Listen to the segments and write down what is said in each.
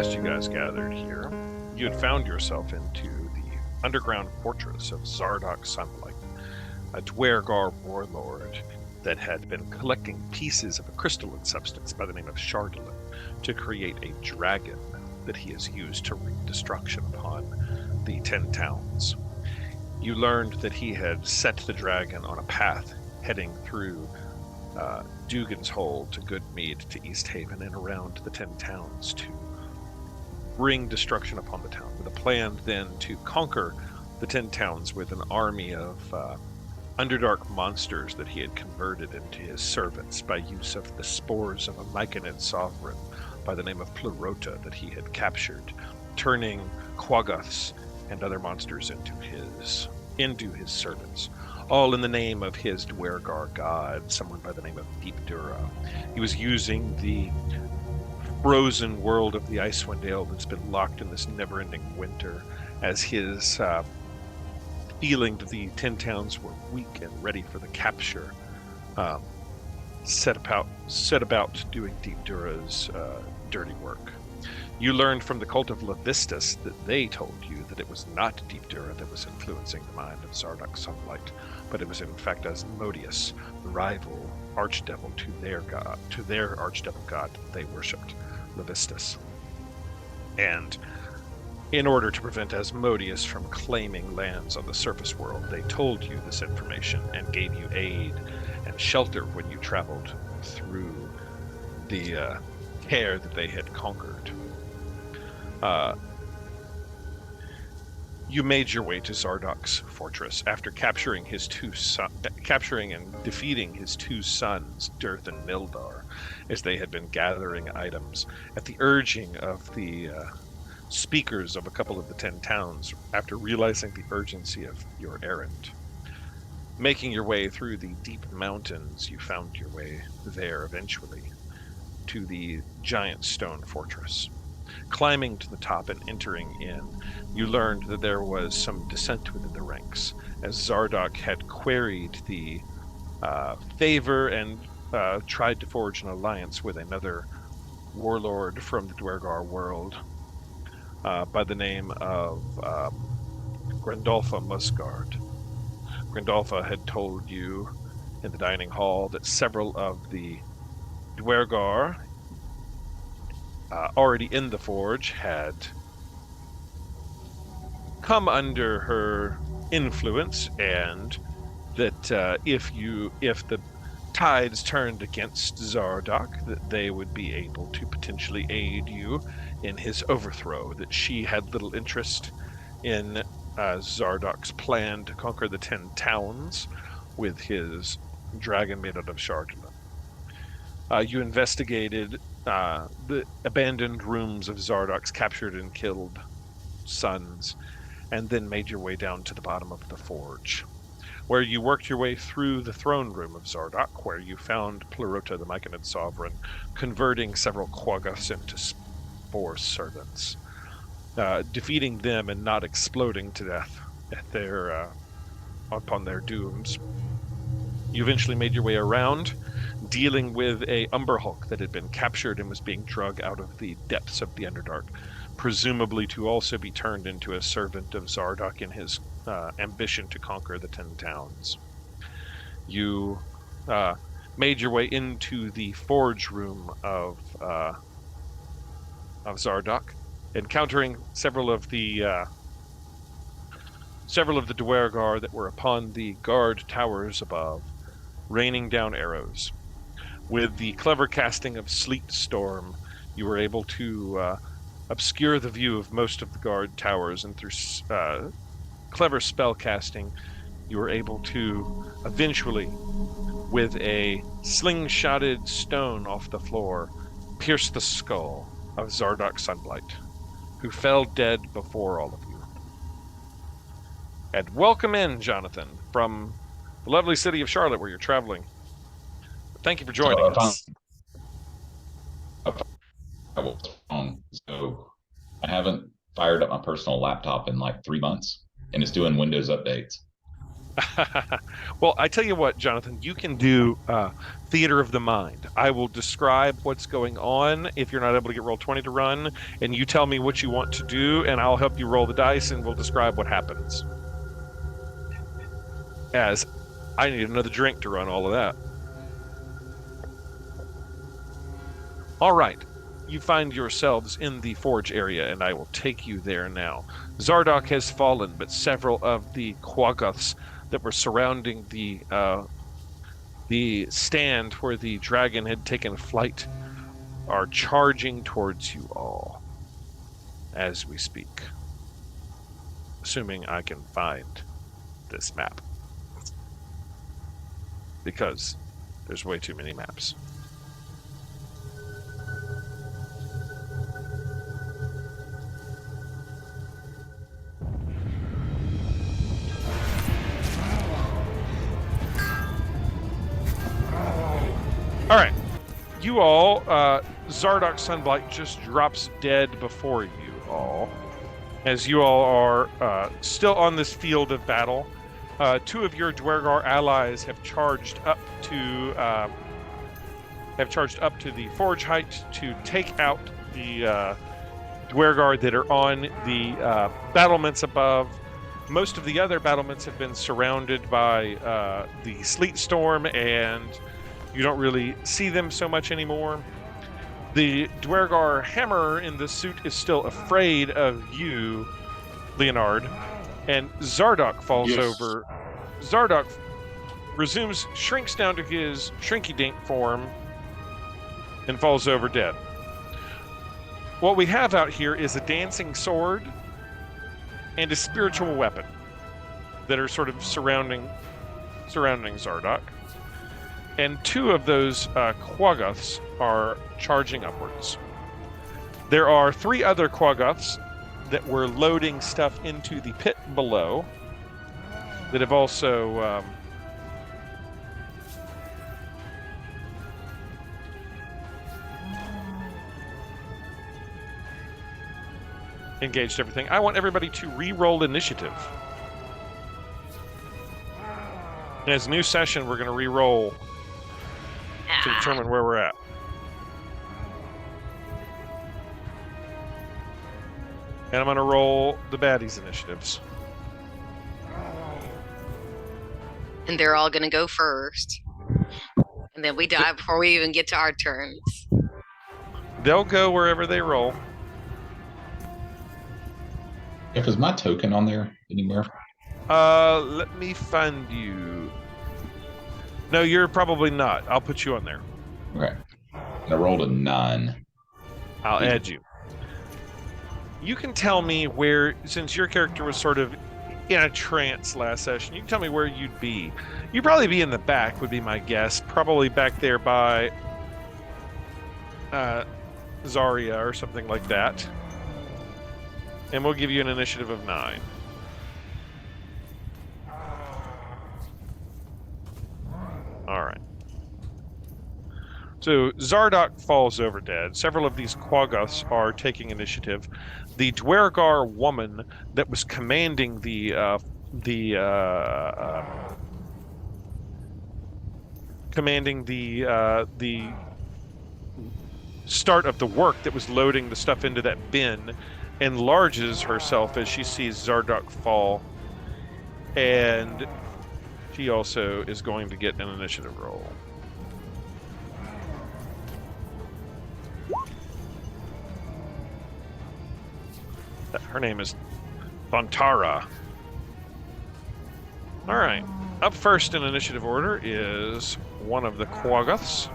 last you guys gathered here, you had found yourself into the underground fortress of Zardoc Sunlight, a Dwergar warlord that had been collecting pieces of a crystalline substance by the name of Shardolin to create a dragon that he has used to wreak destruction upon the 10 towns. You learned that he had set the dragon on a path heading through Dugan's Hole to Goodmead to East Haven and around the 10 towns to bring destruction upon the town, with a plan then to conquer the 10 towns with an army of Underdark monsters that he had converted into his servants by use of the spores of a Myconid sovereign by the name of Plurota that he had captured, turning Quaggoths and other monsters into his servants, all in the name of his Dwergar god, someone by the name of Deep Dura. He was using the frozen world of the Icewind Ale that's been locked in this never-ending winter as his feeling that the 10 towns were weak and ready for the capture, set about doing Deep Dura's dirty work. You learned from the cult of Levistus that they told you that it was not Deep Dura that was influencing the mind of Zardoc Sunlight, but it was in fact Asmodeus, the rival archdevil to their archdevil god that they worshipped, Levistus. And in order to prevent Asmodeus from claiming lands on the surface world, they told you this information and gave you aid and shelter when you traveled through the care that they had conquered. You made your way to Zardoc's fortress after capturing and defeating his 2 sons, Dirth and Mildar, as they had been gathering items at the urging of the speakers of a couple of the 10 towns after realizing the urgency of your errand. Making your way through the deep mountains, you found your way there eventually to the giant stone fortress. Climbing to the top and entering in, you learned that there was some dissent within the ranks, as Zardoc had queried the favor and tried to forge an alliance with another warlord from the Dwergar world by the name of Grandolpha Musgard. Grandolpha had told you in the dining hall that several of the Dwergar already in the forge had come under her influence, and that if the tides turned against Zardoc, that they would be able to potentially aid you in his overthrow, that she had little interest in Zardoc's plan to conquer the 10 towns with his dragon made out of Shardolin. You investigated the abandoned rooms of Zardoc's captured and killed sons, and then made your way down to the bottom of the forge, where you worked your way through the throne room of Zardoc, where you found Plurota, the Myconid sovereign, converting several Quaggoths into spore servants, defeating them and not exploding to death at upon their dooms. You eventually made your way around, dealing with a Umber Hulk that had been captured and was being dragged out of the depths of the Underdark, presumably to also be turned into a servant of Zardoc in his ambition to conquer the 10 towns. You made your way into the forge room of Zardoc, encountering several of the Dwergar that were upon the guard towers above, raining down arrows. With the clever casting of Sleet Storm, you were able to obscure the view of most of the guard towers, and through clever spell casting, you were able to eventually, with a slingshotted stone off the floor, pierce the skull of Zardoc Sunlight, who fell dead before all of you. And welcome in, Jonathan, from the lovely city of Charlotte, where you're traveling. Thank you for joining us. So I haven't fired up my personal laptop in like 3 months, and it's doing Windows updates. Well, I tell you what, Jonathan, you can do theater of the mind. I will describe what's going on if you're not able to get roll 20 to run, and you tell me what you want to do, and I'll help you roll the dice, and we'll describe what happens. As I need another drink to run all of that. All right. You find yourselves in the forge area, and I will take you there now. Zardoc has fallen, but several of the Quaggoths that were surrounding the stand where the dragon had taken flight are charging towards you all as we speak. Assuming I can find this map. Because there's way too many maps. All right, you all, Zardoc Sunblight just drops dead before you all, as you all are still on this field of battle. Two of your Dwergar allies have charged up to the forge height to take out the Dwergar that are on the battlements above. Most of the other battlements have been surrounded by the sleet storm, and you don't really see them so much anymore. The Dwergar hammerer in the suit is still afraid of you, Leonard, and Zardoc falls over. Zardoc shrinks down to his shrinky-dink form and falls over dead. What we have out here is a dancing sword and a spiritual weapon that are sort of surrounding Zardoc. And two of those Quaggoths are charging upwards. There are three other Quaggoths that were loading stuff into the pit below that have also engaged everything. I want everybody to re-roll initiative. As a new session, we're going to re-roll to determine where we're at. And I'm going to roll the baddies' initiatives. And they're all going to go first. And then we die before we even get to our turns. They'll go wherever they roll. Is my token on there anywhere? Let me find you. No, you're probably not. I'll put you on there. Okay. I rolled a 9. I'll add you. You can tell me where, since your character was sort of in a trance last session, you can tell me where you'd be. You'd probably be in the back, would be my guess. Probably back there by Zarya or something like that. And we'll give you an initiative of 9. All right. So Zardoc falls over dead. Several of these Quaggoths are taking initiative. The Dwergar woman that was commanding the start of the work that was loading the stuff into that bin enlarges herself as she sees Zardoc fall, and she also is going to get an initiative roll. Her name is Bontara. All right. Up first in initiative order is one of the Quaggoths.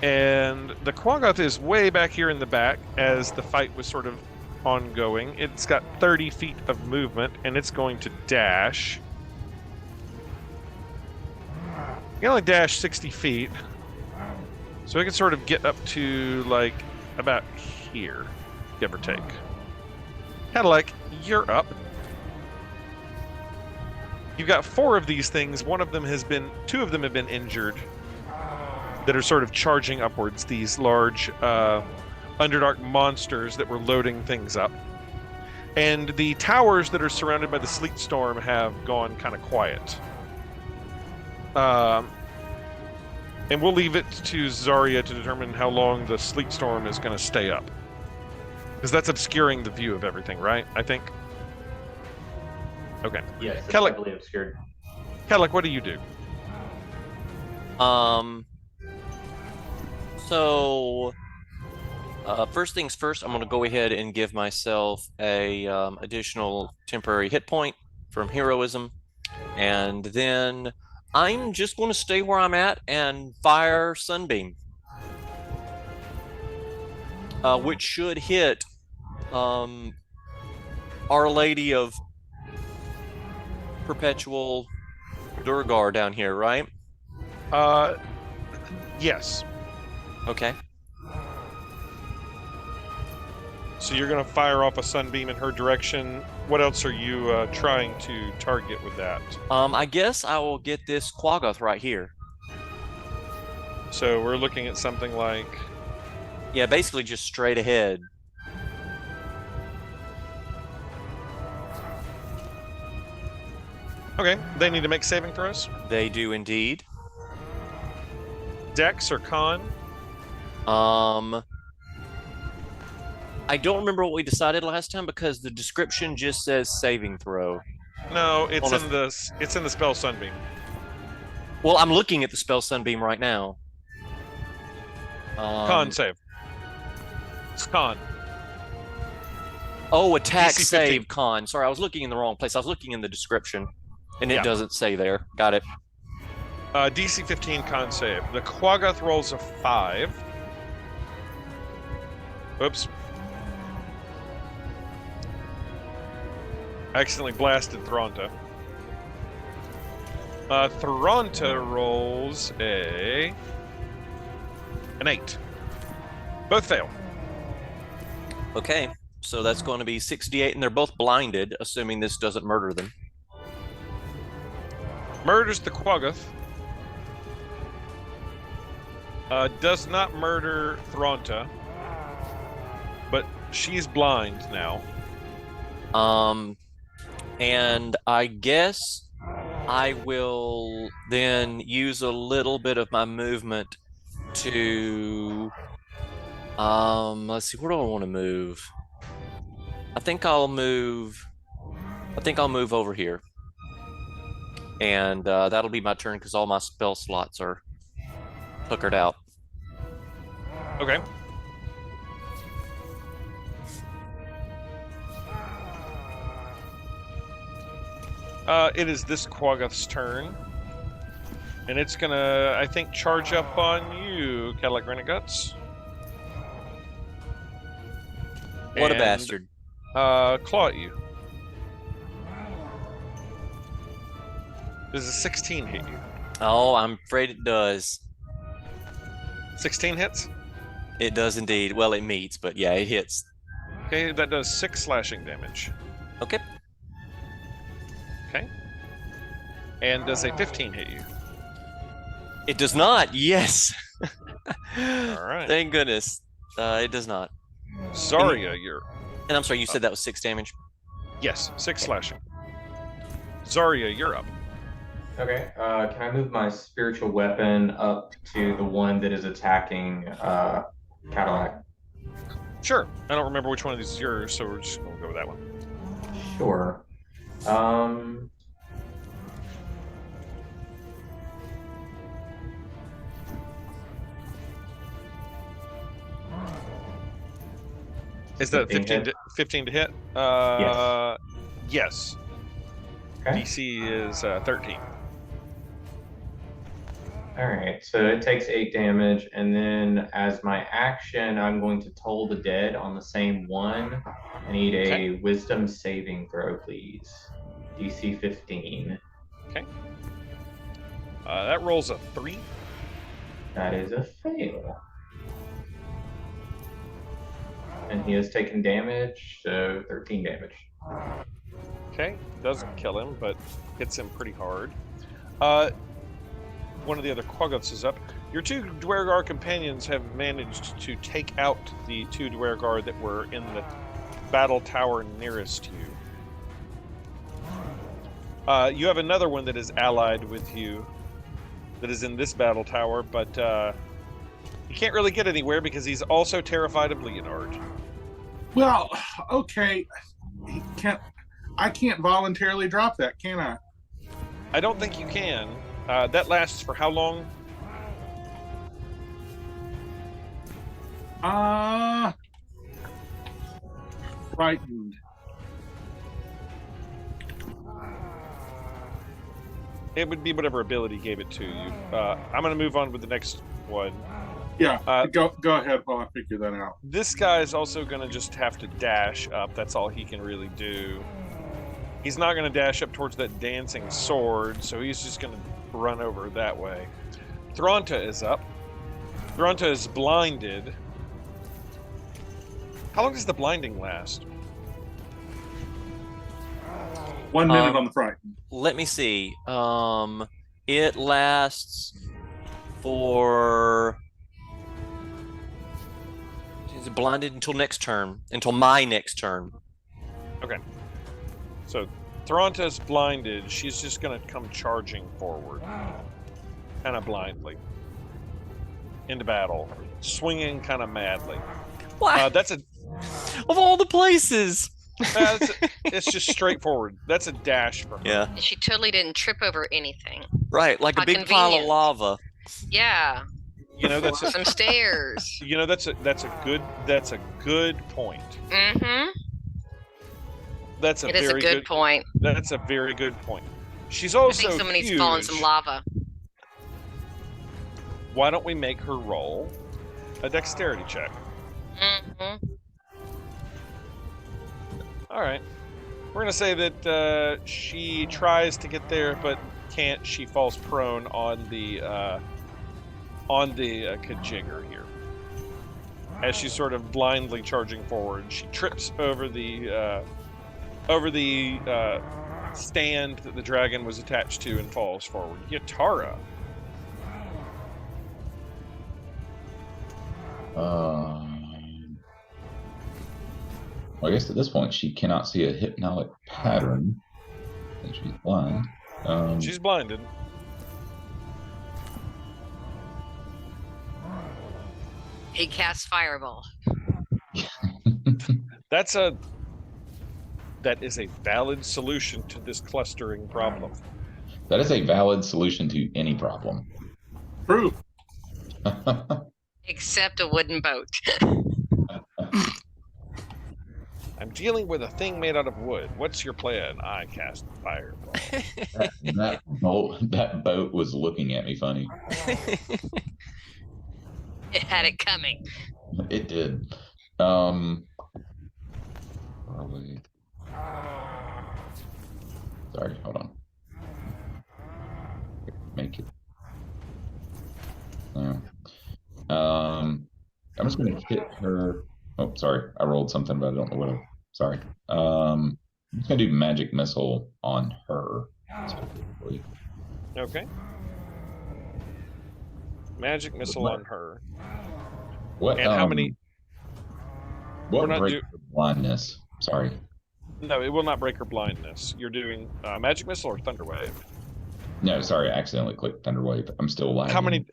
And the Quaggoth is way back here in the back as the fight was sort of ongoing. It's got 30 feet of movement, and it's going to dash. You can only dash 60 feet. So it can sort of get up to, like, about here, give or take. Kind of like, you're up. You've got 4 of these things. 2 of them have been injured, that are sort of charging upwards, these large Underdark monsters that were loading things up. And the towers that are surrounded by the sleet storm have gone kind of quiet. And we'll leave it to Zarya to determine how long the sleet storm is going to stay up. Because that's obscuring the view of everything, right? I think. Okay. Yes, it's Kellic, heavily obscured. Kellic, what do you do? So first things first, I'm going to go ahead and give myself a additional temporary hit point from heroism, and then I'm just going to stay where I'm at and fire Sunbeam, which should hit Our Lady of Perpetual Durgar down here, right? Yes. Okay. So you're going to fire off a sunbeam in her direction. What else are you trying to target with that? I guess I will get this Quaggoth right here. So we're looking at something like... Yeah, basically just straight ahead. Okay, they need to make saving throws. They do indeed. Dex or Con? I don't remember what we decided last time because the description just says saving throw. No, it's On it's in the spell Sunbeam. Well, I'm looking at the spell Sunbeam right now. Con save. It's Con. Oh, attack DC 15. save con. Sorry, I was looking in the wrong place. I was looking in the description, and it Yeah. doesn't say there. Got it. DC 15 con save. The Quaggoth rolls a 5. Oops. I accidentally blasted Thronta. Thronta rolls an 8. Both fail. Okay, so that's going to be 68, and they're both blinded, assuming this doesn't murder them. Murders the Quaggoth. Does not murder Thronta, but she's blind now. And I guess I will then use a little bit of my movement to let's see, where do I want to move? I think I'll move over here. And that'll be my turn because all my spell slots are tuckered out. Okay. It is this Quaggoth's turn. And it's gonna, I think, charge up on you, Kellic Reneguts. What a And, bastard. Claw at you. Does a 16 hit you? Oh, I'm afraid it does. 16 hits? It does indeed. Well, it meets, but yeah, it hits. Okay, that does 6 slashing damage. Okay. Okay. And does a 15 hit you? It does not. Yes. All right. Thank goodness. It does not. Zarya, you're... And I'm sorry, you said that was 6 damage? Yes, 6 slashing. Zarya, you're up. Okay, can I move my spiritual weapon up to the one that is attacking Cadillac? Sure. I don't remember which one of these is yours, so we're just going to go with that one. Sure. Is that 15 hit? 15 to hit? Yes. Okay. DC is 13. All right, so it takes 8 damage, and then as my action, I'm going to toll the dead on the same one. I need a Okay. wisdom saving throw, please. DC 15. Okay. That rolls a 3. That is a fail. And he has taken damage, so 13 damage. Okay. Doesn't kill him, but hits him pretty hard. One of the other Quaggoths is up. Your 2 Dwergar companions have managed to take out the 2 Dwergar that were in the battle tower nearest you. You have another one that is allied with you that is in this battle tower, but you can't really get anywhere because he's also terrified of Leonard. Well, okay. I can't voluntarily drop that, can I? I don't think you can. That lasts for how long? Frightened. It would be whatever ability gave it to you. I'm going to move on with the next one. Yeah, go ahead while I figure that out. This guy is also going to just have to dash up. That's all he can really do. He's not going to dash up towards that dancing sword, so he's just going to run over that way. Thronta is up. Thronta is blinded. How long does the blinding last? 1 minute on the frightened. Let me see. It lasts for. Is it blinded until next turn? Until my next turn. Okay. So Thronta's blinded. She's just going to come charging forward, kind of blindly, into battle, swinging kind of madly. What? That's a. Of all the places. It's just straightforward. That's a dash for her. Yeah. And she totally didn't trip over anything. Right, like How a big pile of convenient. lava. Yeah. You know that's Some stairs. You know that's a good point. Mm-hmm. That's a It is very a good point. That's a very good point. She's I also think someone needs to huge. fall in some lava. Why don't we make her roll a dexterity check? Mm-hmm. All right. We're gonna say that she tries to get there but can't. She falls prone on the Kajigger here. As she's sort of blindly charging forward, she trips over the stand that the dragon was attached to and falls forward. Yatara. Well, I guess at this point she cannot see a hypnotic pattern. And she's blind. She's blinded. He casts fireball. That is a valid solution to this clustering problem. That is a valid solution to any problem. True. Except a wooden boat. I'm dealing with a thing made out of wood. What's your plan? I cast fireball. that boat was looking at me funny. It had it coming. It did. Probably. Sorry, hold on. Make it. No. I'm just gonna hit her. Oh, sorry, I rolled something, but I don't know what. Sorry. I'm just gonna do magic missile on her. Okay. Magic missile on her. What? And how many? What We're not break blindness? Sorry. No, it will not break her blindness. You're doing magic missile or thunder wave. No, sorry, I accidentally clicked thunder wave. I'm still alive. How many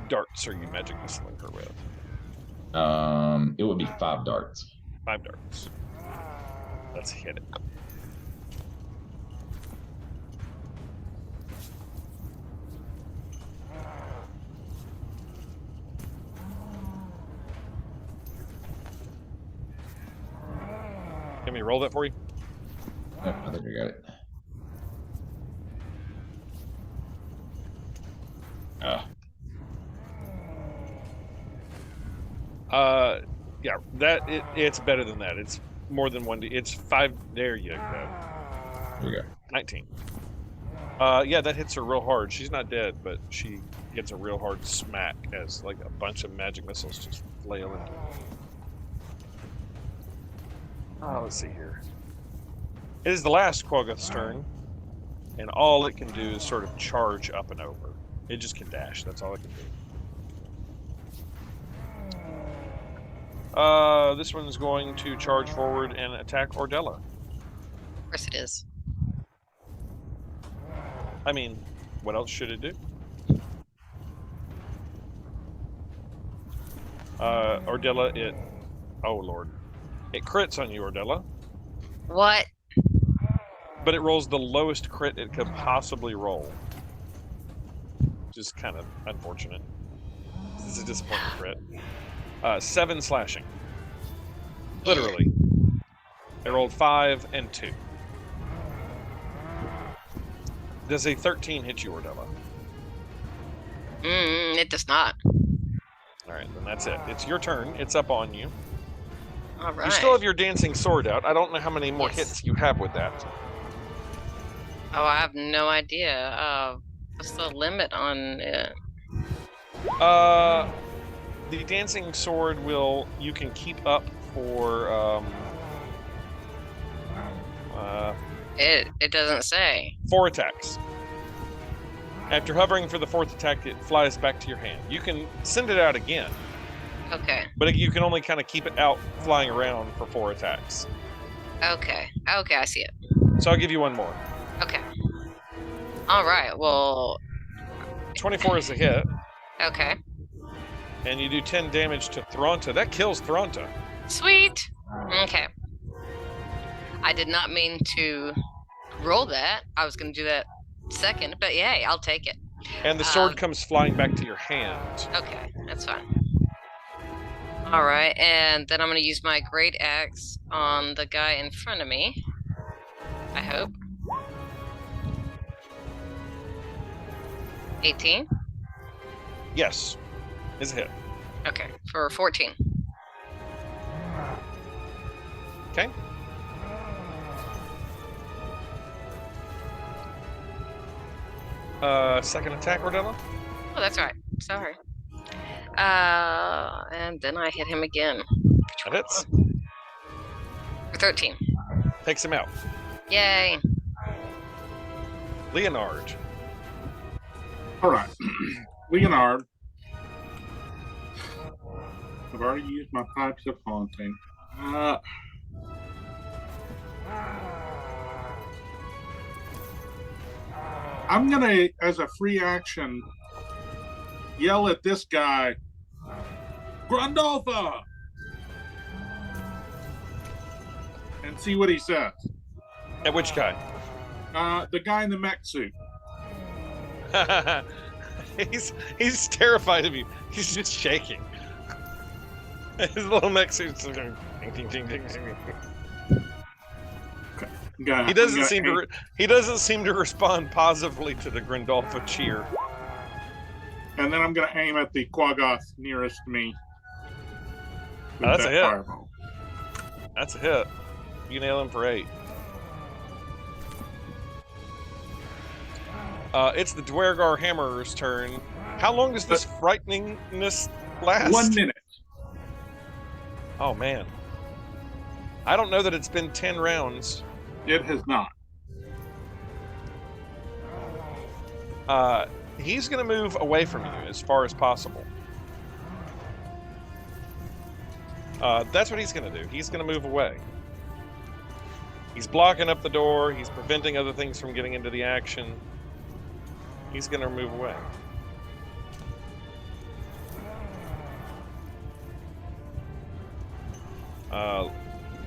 darts are you magic missiling her with? It would be 5 darts. 5 darts. Let's hit it. Can we roll that for you? Oh, I think I got it. Yeah, it's better than that. It's more than 1. It's 5. There you go. Here we go. 19. Yeah, that hits her real hard. She's not dead, but she gets a real hard smack as like a bunch of magic missiles just flail into her. Let's see here. It is the last Quaggoth's turn, and all it can do is sort of charge up and over. It just can dash. That's all it can This one's going to charge forward and attack Ordella. Of course it is. I mean, what else should it do? Ordella, oh Lord. It crits on you, Ordella. What? But it rolls the lowest crit it could possibly roll. Which is kind of unfortunate. This is a disappointing crit. 7 slashing. Literally. They rolled 5 and 2. Does a 13 hit you, Ordella? It does not. Alright, then that's it. It's your turn. It's up on you. All right. You still have your dancing sword out. I don't know how many more Yes. hits you have with that. Oh, I have no idea. What's the limit on it? The dancing sword you can keep up for It doesn't say. 4 attacks. After hovering for the 4th attack, it flies back to your hand. You can send it out again, Okay. but you can only kind of keep it out flying around for 4 attacks. Okay. Okay, I see it. So I'll give you one more. Okay. All right. Well, 24 is a hit, okay. and you do 10 damage to Thronta. That kills Thronta. Sweet. Okay. I did not mean to roll that. I was going to do that second, but yay, I'll take it. And the sword comes flying back to your hand. Okay, that's fine. All right, and then I'm going to use my great axe on the guy in front of me. I hope. 18? Yes, is a hit. Okay, for 14. Okay. Second attack, Ordella. Oh, that's right. Sorry. And then I hit him again. That hits. For 13. Takes him out. Yay. Leonard. All right. Leonard. I've already used my Pipes of Haunting. I'm gonna, as a free action, yell at this guy, Grundolfa, and see what he says. At which guy? The guy in the mech suit. He's terrified of you. He's just shaking. His little mech suit's going ding, ding, ding, ding, ding. He He doesn't seem to respond positively to the Grindolfa cheer. And then I'm going to aim at the Quaggoth nearest me. with That's a that hit. fireball. That's a hit. You nail him for 8. It's the Dwergar Hammerer's turn. How long does this frighteningness last? 1 minute. Oh, man. I don't know that it's been 10 rounds. It has not. He's going to move away from you as far as possible. That's what he's going to do. He's going to move away. He's blocking up the door. He's preventing other things from getting into the action. He's going to move away.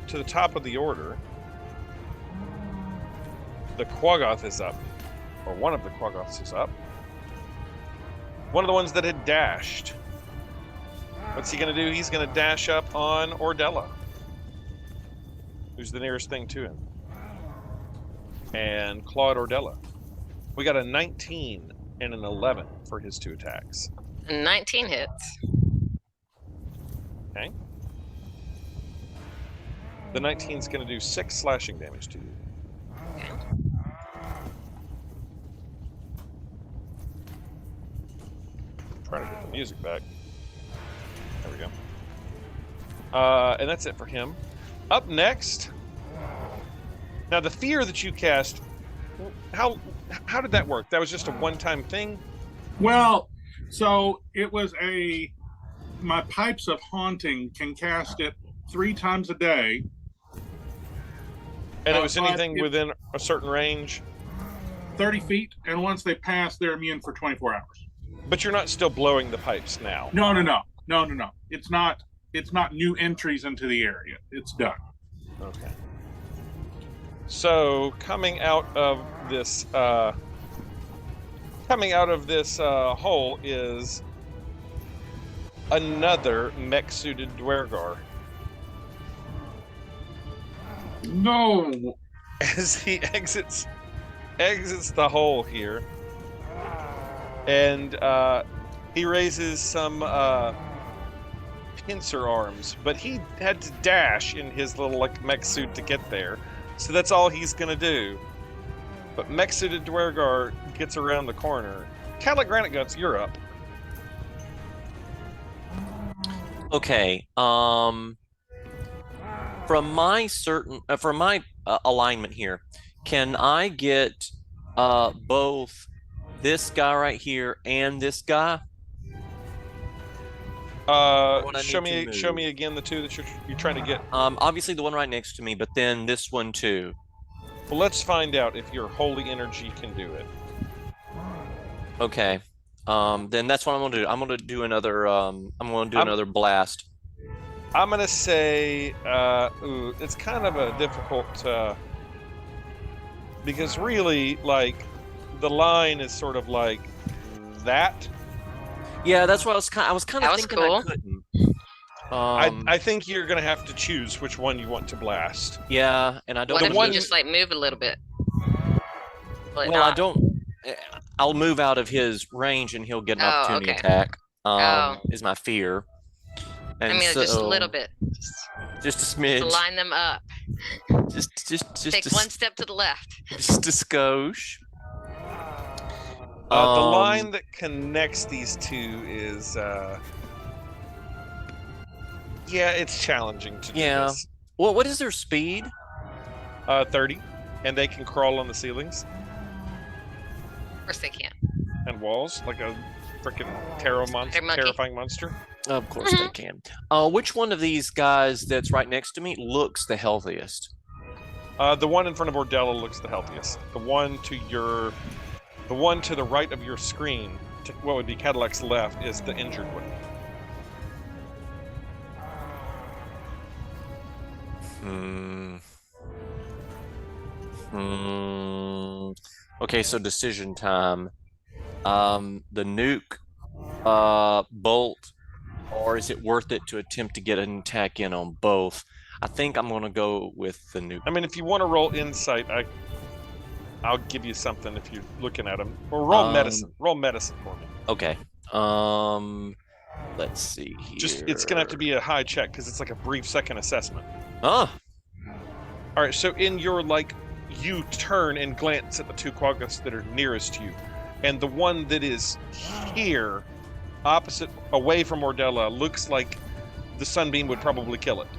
To the top of the order, the Quaggoth is up. Or one of the Quaggoths is up. One of the ones that had dashed. What's he going to do? He's going to dash up on Ordella, who's the nearest thing to him. And Claude Ordella. We got a 19 and an 11 for his 2 attacks. 19 hits. Okay. The 19 is going to do 6 slashing damage to you. Okay. Trying to get the music back. There we go. And that's it for him. Up next. Now the fear that you cast, how did that work? That was just a one-time thing? Well, so it was a my Pipes of Haunting can cast it 3 times a day. And it was but anything it- within a certain range? 30 feet, and once they pass, they're immune for 24 hours. But you're not still blowing the pipes now. No. It's not new entries into the area. It's done. Okay. So coming out of this hole is another mech-suited Dwergar. No. As he exits the hole here, and he raises some pincer arms, but he had to dash in his little mech suit to get there, so that's all he's gonna do. But mech suited Dwergar gets around the corner. Cadillac Granite Guts, you're up. Okay. From my alignment here, can I get both this guy right here and this guy? Show me again the two that you're trying to get. Obviously the one right next to me, but then this one too. Well, let's find out if your holy energy can do it. Okay. Then that's what I'm gonna do. I'm gonna do another. Another blast. I'm gonna say, it's kind of a difficult, because really, like, the line is sort of like that. Yeah, that's what I was kind of thinking. Cool. I couldn't. I think you're gonna have to choose which one you want to blast. Yeah, and I don't. What if you just like move a little bit? Well, I don't. I'll move out of his range, and he'll get an opportunity attack. Is my fear. And I mean, just a little bit. Just a smidge. To line them up. Just take one step to the left. Just a skosh. The line that connects these two is, yeah, it's challenging to do this. Well, what is their speed? 30, and they can crawl on the ceilings. Of course they can. And walls, like a freaking terrifying monster. Of course they can. Which one of these guys that's right next to me looks the healthiest? The one in front of Ordella looks the healthiest. The one to the right of your screen, to what would be Cadillac's left, is the injured one. Okay, so decision time. The nuke, bolt, or is it worth it to attempt to get an attack in on both? I think I'm going to go with the nuke. I mean, if you want to roll insight, I'll give you something if you're looking at them. Or roll medicine. Roll medicine for me. Okay. Let's see here. It's going to have to be a high check because it's like a brief second assessment. Oh. All right, so in your, you turn and glance at the two Quaggas that are nearest to you, and the one that is here, opposite, away from Ordella, looks like the sunbeam would probably kill it.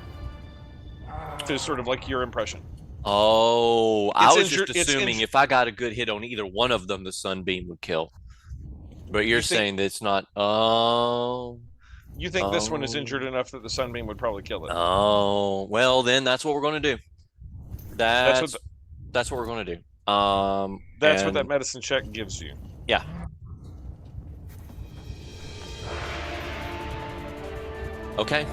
So it's sort of like your impression. Oh, I was just assuming if I got a good hit on either one of them, the sunbeam would kill. But you're saying that it's not. Oh. You think this one is injured enough that the sunbeam would probably kill it? Oh, well then that's what we're going to do. That's what we're going to do. That's what that medicine check gives you. Yeah. Okay.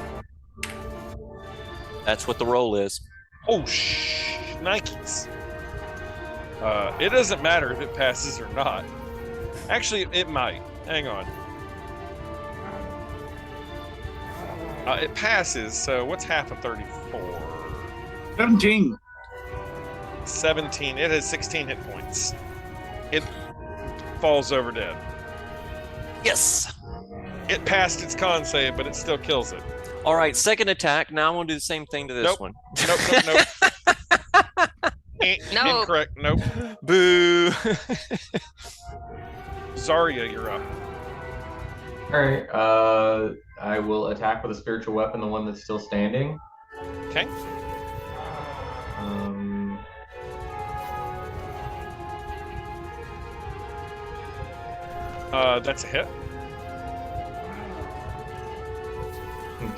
That's what the roll is. Oh, Nikes. It doesn't matter if it passes or not. Actually, it might. Hang on. It passes, so what's half of 34? 17. 17. It has 16 hit points. It falls over dead. Yes. It passed its con save, but it still kills it. All right, second attack. Now I want to do the same thing to this one. Nope. No. Incorrect. Nope. Boo. Zarya, you're up. All right. I will attack with a spiritual weapon, the one that's still standing. Okay. Uh, That's a hit.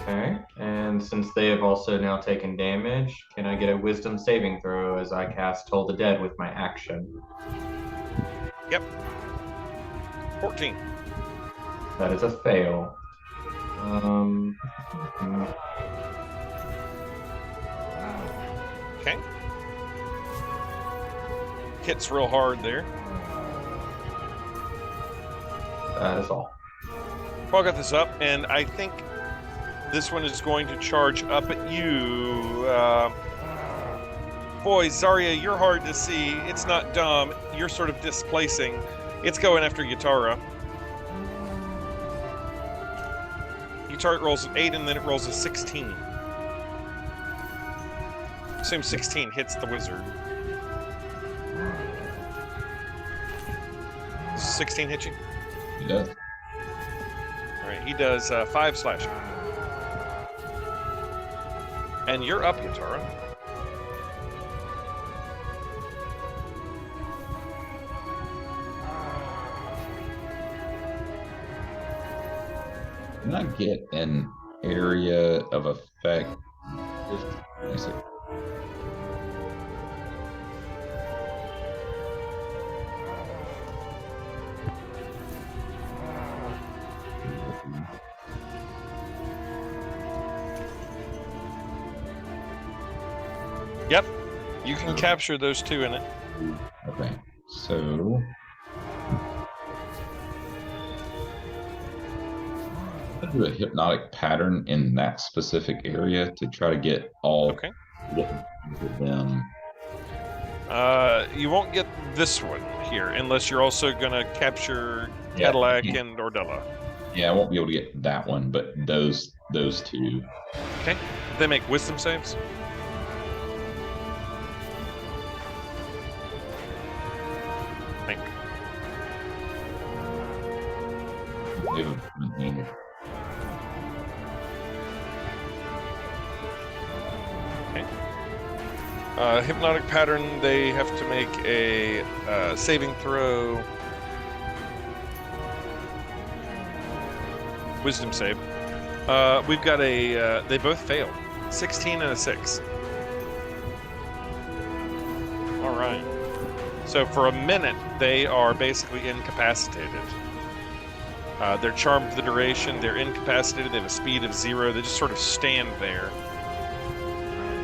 Okay. And since they have also now taken damage, can I get a wisdom saving throw as I cast Toll the Dead with my action? Yep. 14. That is a fail. Okay. Hits real hard there. That is all. Well, I got this up, and I think this one is going to charge up at you. Boy, Zarya, you're hard to see. It's not dumb. You're sort of displacing. It's going after Yatara. Yatara rolls an 8, and then it rolls a 16. Assume 16 hits the wizard. 16 hit you? He does. Alright, he does 5 slashing. And you're up, Yatara. Can I get an area of effect? Let me see. Yep, you can capture those 2 in it. Okay, so I'll do a hypnotic pattern in that specific area to try to get all Okay. of them. You won't get this one here unless you're also going to capture Cadillac and Ordella. Yeah, I won't be able to get that one, but those 2. Okay. They make wisdom saves. Think. They haven't been- Hypnotic pattern, they have to make a saving throw. Wisdom save. We've got a, they both failed. 16 and a 6. All right. So for a minute, they are basically incapacitated. They're charmed for the duration. They're incapacitated. They have a speed of 0. They just sort of stand there.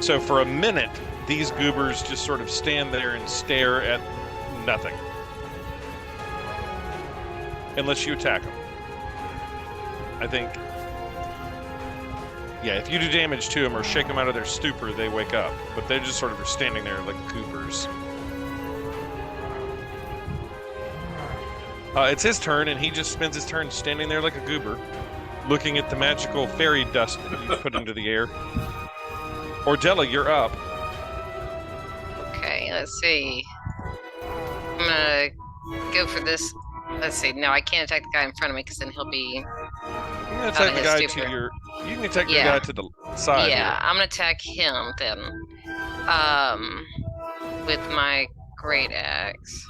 So for a minute, these goobers just sort of stand there and stare at nothing. Unless you attack them. I think... Yeah, if you do damage to them or shake them out of their stupor, they wake up. But they just sort of are standing there like goobers. It's his turn, and he just spends his turn standing there like a goober, looking at the magical fairy dust that you put into the air. Ordella, you're up. Okay, let's see. I'm gonna go for this. Let's see. No, I can't attack the guy in front of me because then he'll be. You can Out attack of the his guy stupor. to your. You can attack the Yeah. guy to the side. Yeah, I'm gonna attack him then. With my great axe.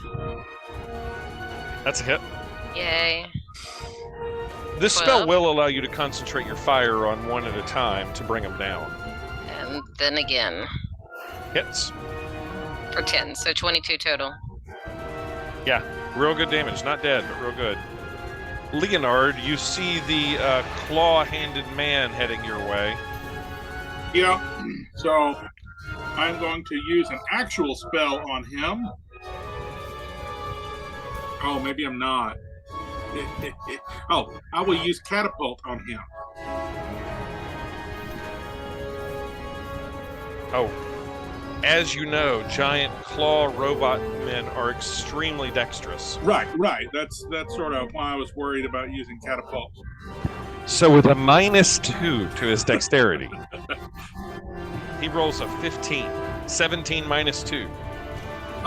That's a hit. Yay. This spell 12. will allow you to concentrate your fire on one at a time to bring them down. And then again Hits. for 10, so 22 total. Yeah, real good damage. Not dead, but real good. Leonard, you see the claw-handed man heading your way. Yeah. So I'm going to use an actual spell on him. Oh, maybe I'm not. Oh, I will use catapult on him. Oh, as you know, giant claw robot men are extremely dexterous. Right. That's sort of why I was worried about using catapult. So with a -2 to his dexterity, he rolls a 15. 17 -2.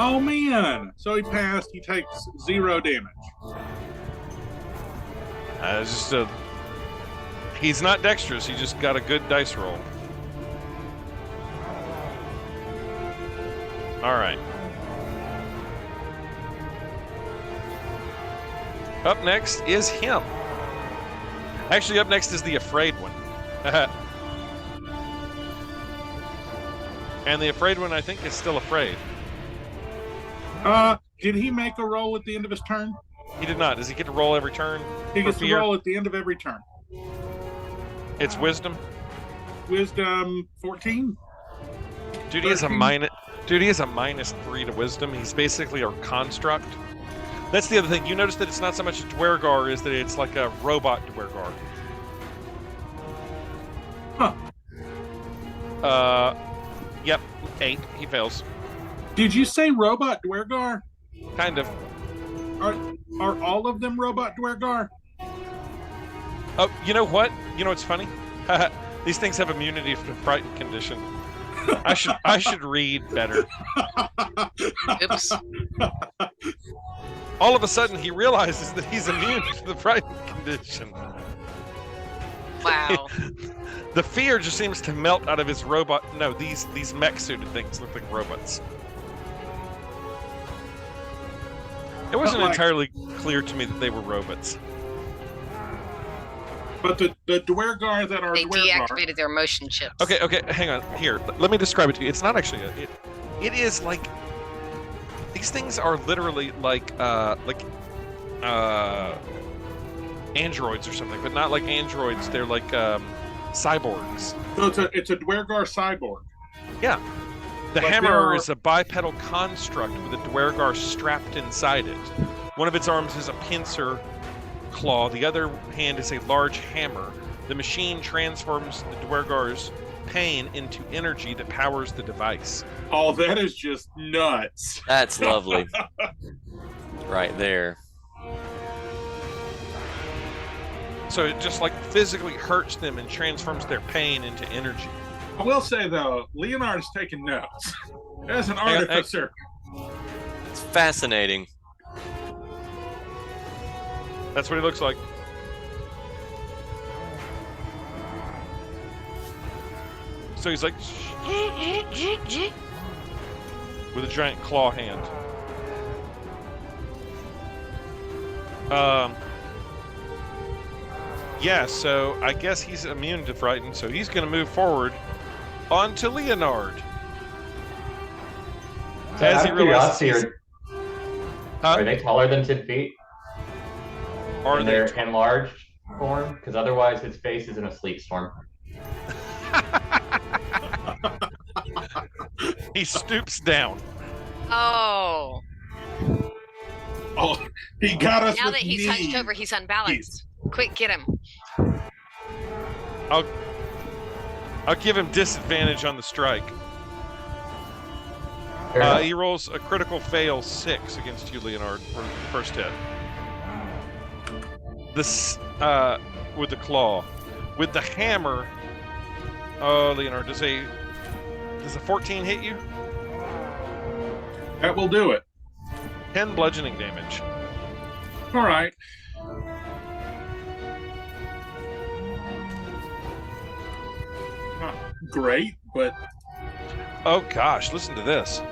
Oh man! So he passed. He takes 0 damage. He's not dexterous. He just got a good dice roll. All right. Up next is him. Actually, up next is the afraid one. And the afraid one, I think, is still afraid. Did he make a roll at the end of his turn? He did not. Does he get to roll every turn? He for gets to fear? roll at the end of every turn. It's wisdom. Wisdom 14. Dude, he has a -3 to wisdom. He's basically a construct. That's the other thing. You notice that it's not so much a Dwergar, is that it's like a robot Dwergar. Huh. Yep, 8. He fails. Did you say robot Dwergar? Kind of. Are all of them robot Dwergar? Oh, you know what? You know what's funny? These things have immunity to frightened condition. I should read better. Oops. All of a sudden, he realizes that he's immune to the frightened condition. Wow. The fear just seems to melt out of his robot. No, these mech-suited things look like robots. It wasn't entirely clear to me that they were robots. But the Dwergar that are They Dwergar. deactivated their motion chips. Okay, hang on. Here, let me describe it to you. It's not actually it is like these things are literally like androids or something, but not like androids. They're like cyborgs. So it's a Dwergar cyborg. Yeah. The But hammer is a bipedal construct with a Dwergar strapped inside it. One of its arms is a pincer claw. The other hand is a large hammer. The machine transforms the Dwergar's pain into energy that powers the device. Oh, that is just nuts. That's lovely. Right there. So it just like physically hurts them and transforms their pain into energy. I will say though, Leonard is taking notes. As an Hang on, artificer. It's fascinating. That's what he looks like. So he's like with a giant claw hand. Yeah, so I guess he's immune to frightened, so he's going to move forward onto Leonard. So As out he of realizes curiosity, are they taller than 10 feet? Are in they their enlarged form? Because otherwise his face is in a sleep storm. He stoops down. Oh. Oh, he got us Now with that he's knee. hunched over, he's unbalanced. Quick, get him. I'll give him disadvantage on the strike. Fair enough. He rolls a critical fail 6 against you, Leonard, for the first hit. This with the claw. With the hammer. Oh, Leonard, does a 14 hit you? That will do it. 10 bludgeoning damage. All right. Not great, but Oh gosh, listen to this.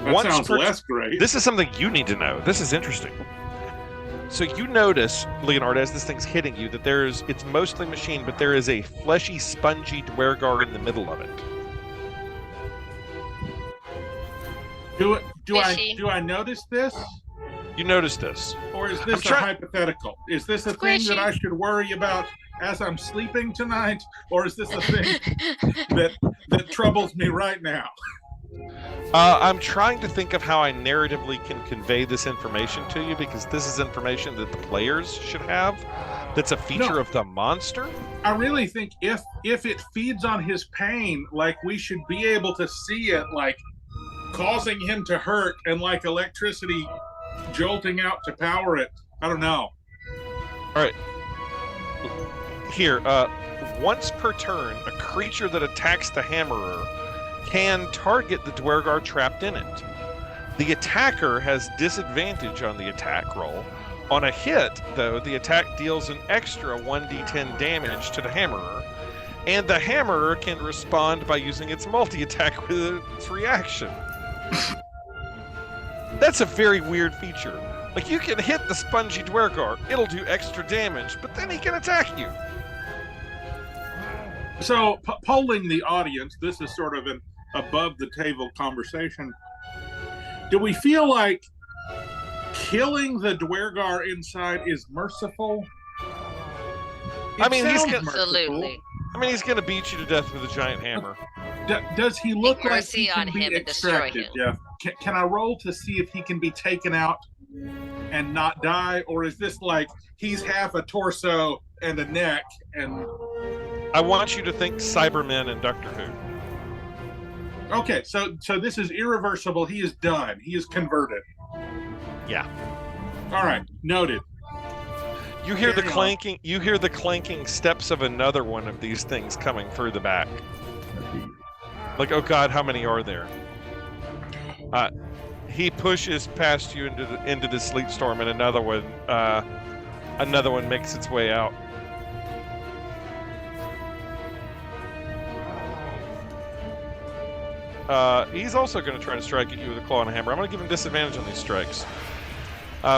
that sounds less great. This is something you need to know. This is interesting. So you notice, Leonard, as this thing's hitting you, that it's mostly machine, but there is a fleshy, spongy Dwergar in the middle of it. Do Fishy. I notice this, You notice this. or is this I'm try- hypothetical? Is this a thing that Squishy. I should worry about as I'm sleeping tonight, or is this a thing that troubles me right now? I'm trying to think of how I narratively can convey this information to you, because this is information that the players should have. That's a feature No. of the monster. I really think if it feeds on his pain, like we should be able to see it, like causing him to hurt, and like electricity jolting out to power it. I don't know. All right. Here, once per turn, a creature that attacks the hammerer can target the Dwergar trapped in it. The attacker has disadvantage on the attack roll. On a hit, though, the attack deals an extra 1d10 damage to the hammerer, and the hammerer can respond by using its multi-attack with its reaction. That's a very weird feature. Like, you can hit the spongy Dwergar, it'll do extra damage, but then he can attack you. So, polling the audience, this is sort of an above-the-table conversation. Do we feel like killing the Dwergar inside is merciful? I mean, he's gonna, Absolutely. he's gonna beat you to death with a giant hammer. Does he look like Mercy he can on be him and destroy extracted, him. Jeff? Can I roll to see if he can be taken out and not die? Or is this like he's half a torso and a neck and... I want you to think Cybermen and Doctor Who. Okay, so this is irreversible. He is done. He is converted. Yeah. All right, noted. You hear the Carry on. clanking. You hear the clanking steps of another one of these things coming through the back. Like, oh God, how many are there? He pushes past you into the sleet storm, and another one makes its way out. He's also going to try to strike at you with a claw and a hammer. I'm going to give him disadvantage on these strikes.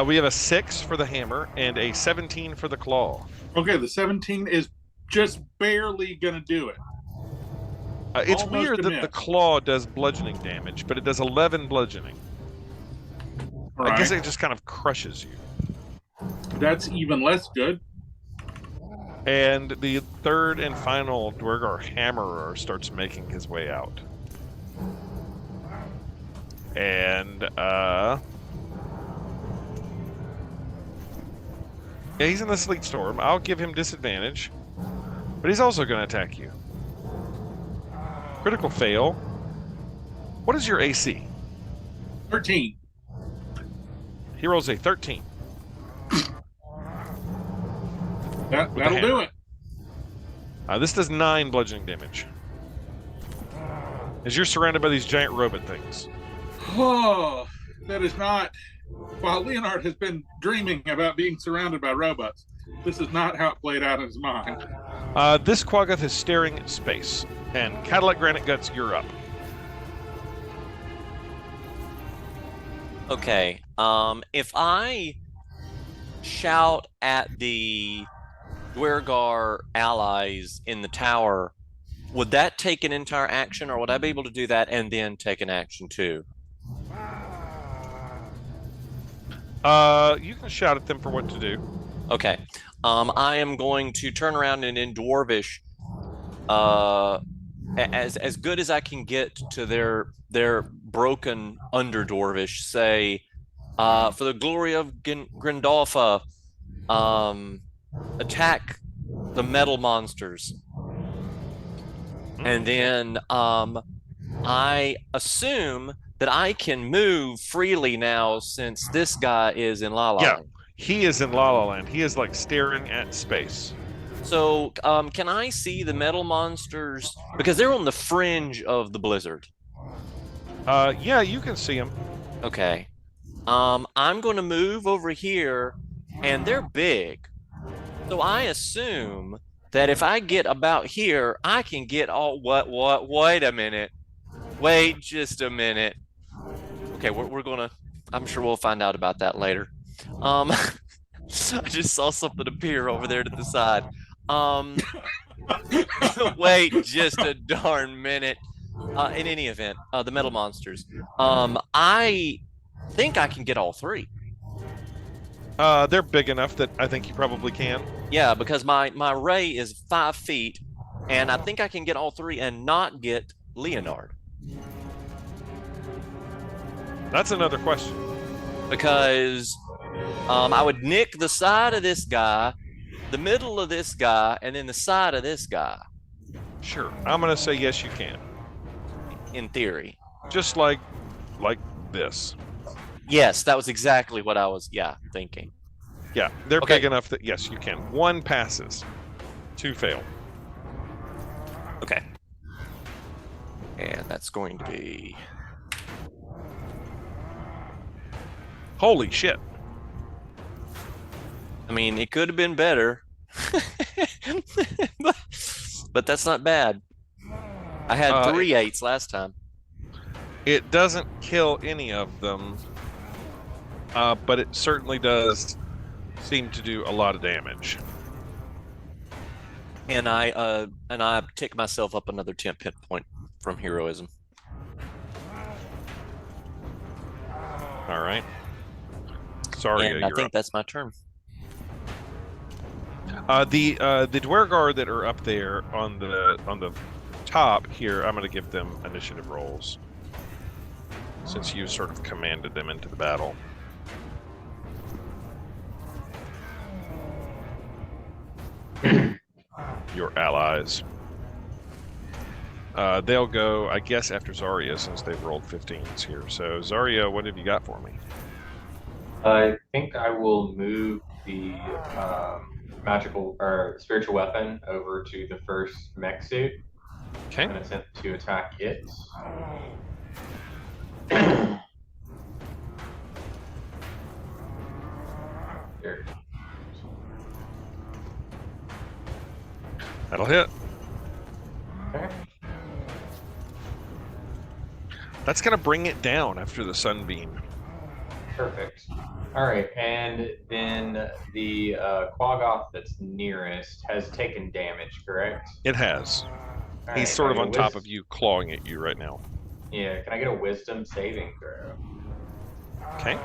We have a 6 for the hammer and a 17 for the claw. Okay, the 17 is just barely going to do it. It's Almost weird a that miss. the claw does bludgeoning damage, but it does 11 bludgeoning. All I guess right. it just kind of crushes you. That's even less good. And the third and final Dwergar Hammerer starts making his way out. And, yeah, he's in the sleet storm. I'll give him disadvantage, but he's also going to attack you. Critical fail. What is your AC? 13. He rolls a 13. That'll the do hammer. it. This does 9 bludgeoning damage. As you're surrounded by these giant robot things. Oh, that is not... While Leonard has been dreaming about being surrounded by robots, this is not how it played out in his mind. This Quaggoth is staring at space. And Cadillac Granite Guts, you're up. Okay. If I shout at the Dwergar allies in the tower, would that take an entire action, or would I be able to do that and then take an action too? You can shout at them for what to do. Okay. I am going to turn around and in Dwarvish, as good as I can get to their broken under Dwarvish, say, for the glory of Grindolfa, attack the metal monsters. And then I assume that I can move freely now since this guy is in La La Yeah. Land. He is in La La Land. He is like staring at space. So can I see the metal monsters? Because they're on the fringe of the blizzard. Yeah, you can see him. Okay. I'm going to move over here, and they're big. So I assume that if I get about here, I can get all... Wait a minute. Wait just a minute. Okay, we're going to... I'm sure we'll find out about that later. I just saw something appear over there to the side. Wait just a darn minute. In any event, the metal monsters. I think I can get all three. They're big enough that I think you probably can. Yeah, because my ray is 5 feet, and I think I can get all three and not get Leonard. That's another question. Because I would nick the side of this guy, the middle of this guy, and then the side of this guy. Sure. I'm going to say yes, you can. In theory. Just like this. Yes, that was exactly what I was, thinking. Yeah, they're Okay. big enough that, yes, you can. 1 passes. 2 fail. Okay. And that's going to be... Holy shit. I mean, it could have been better. but that's not bad. I had 3 8s last time. It doesn't kill any of them. but it certainly does seem to do a lot of damage. And I tick myself up another 10 hit point from heroism. All right. Sorry, And I think that's my turn. The Dwergar that are up there on the top here, I'm going to give them initiative rolls since you sort of commanded them into the battle. Your allies. They'll go, I guess, after Zarya since they've rolled 15s here. So, Zarya, what have you got for me? I think I will move the magical or spiritual weapon over to the first mech suit. Okay. And attempt to attack it. There. That'll hit. Okay. That's going to bring it down after the sunbeam. Perfect. All right, and then the Quaggoth that's nearest has taken damage, correct? It has. All He's right, sort of can I on get a top of you, clawing at you right now. Yeah, can I get a wisdom saving throw? Okay.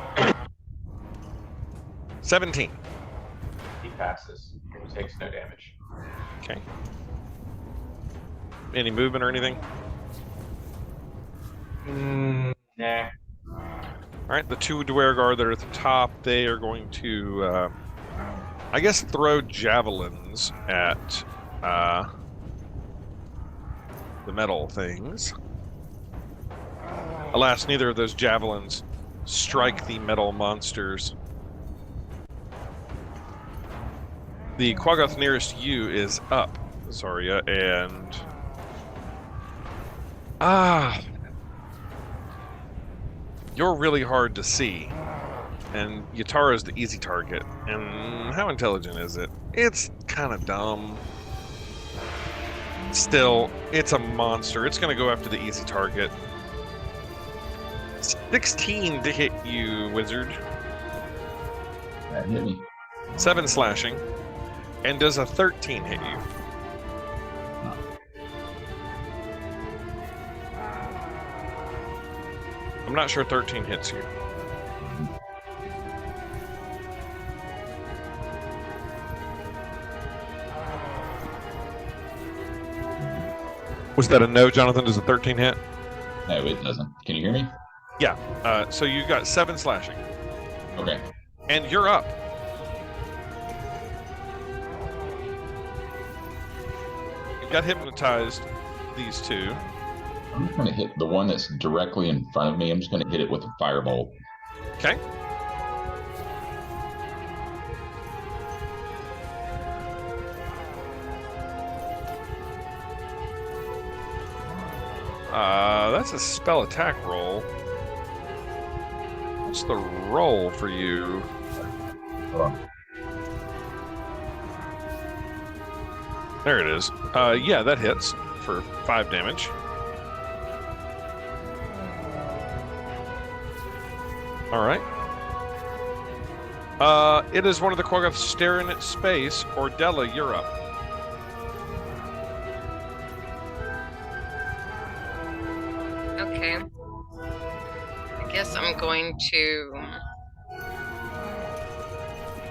17. He passes. He takes no damage. Okay. Any movement or anything? Nah. All right, the two Dwergar that are at the top, they are going to, I guess, throw javelins at the metal things. Alas, neither of those javelins strike the metal monsters. The Quaggoth nearest you is up, Zarya, and... you're really hard to see. And Yatara's the easy target. And how intelligent is it? It's kind of dumb. Still, it's a monster. It's going to go after the easy target. 16 to hit you, wizard. That hit me. 7 slashing. And does a 13 hit you? I'm not sure 13 hits you. Was that a no, Jonathan? Does a 13 hit? No, it doesn't. Can you hear me? Yeah. So you got 7 slashing. Okay. And you're up. You got hypnotized, these two. I'm just going to hit the one that's directly in front of me. I'm just going to hit it with a firebolt. Okay. That's a spell attack roll. What's the roll for you? Hold on. There it is. Yeah, that hits for 5 damage. All right. It is one of the Quaggoths staring at space. Ordella, you're up. Okay. I guess I'm going to...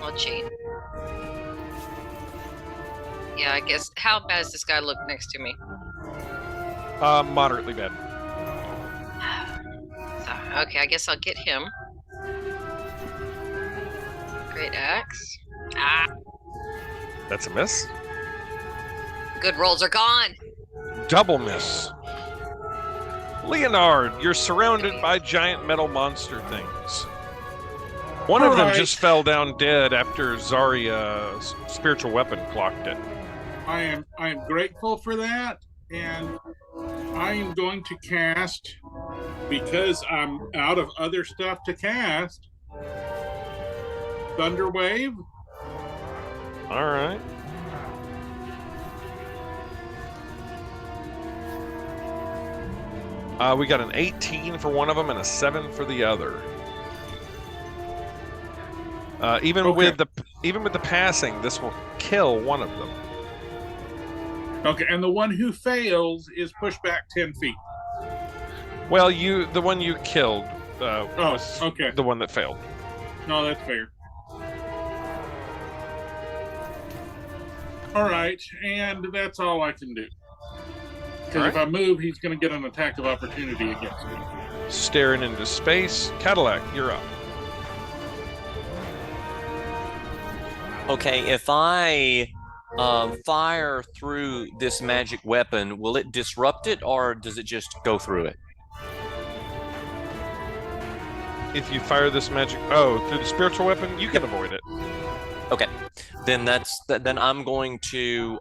Well, cheat. Yeah, I guess. How bad does this guy look next to me? Moderately bad. So, okay, I guess I'll get him. Great axe. Ah, That's a miss. good rolls are gone. Double miss. Leonard, you're surrounded by giant metal monster things. One of them Alright. just fell down dead after Zarya's spiritual weapon clocked it. I am grateful for that, and I am going to cast, because I'm out of other stuff to cast, Thunder Wave. All right. We got an 18 for one of them and a 7 for the other. Even Okay. with the passing, this will kill one of them. Okay, and the one who fails is pushed back 10 feet. Well, the one you killed was okay. the one that failed. No, that's fair. All right, and that's all I can do. Because if I move, he's going to get an attack of opportunity against me. Staring into space. Cadillac, you're up. Okay, if I fire through this magic weapon, will it disrupt it or does it just go through it? If you fire this magic, through the spiritual weapon, you can avoid it. Okay, then then I'm going to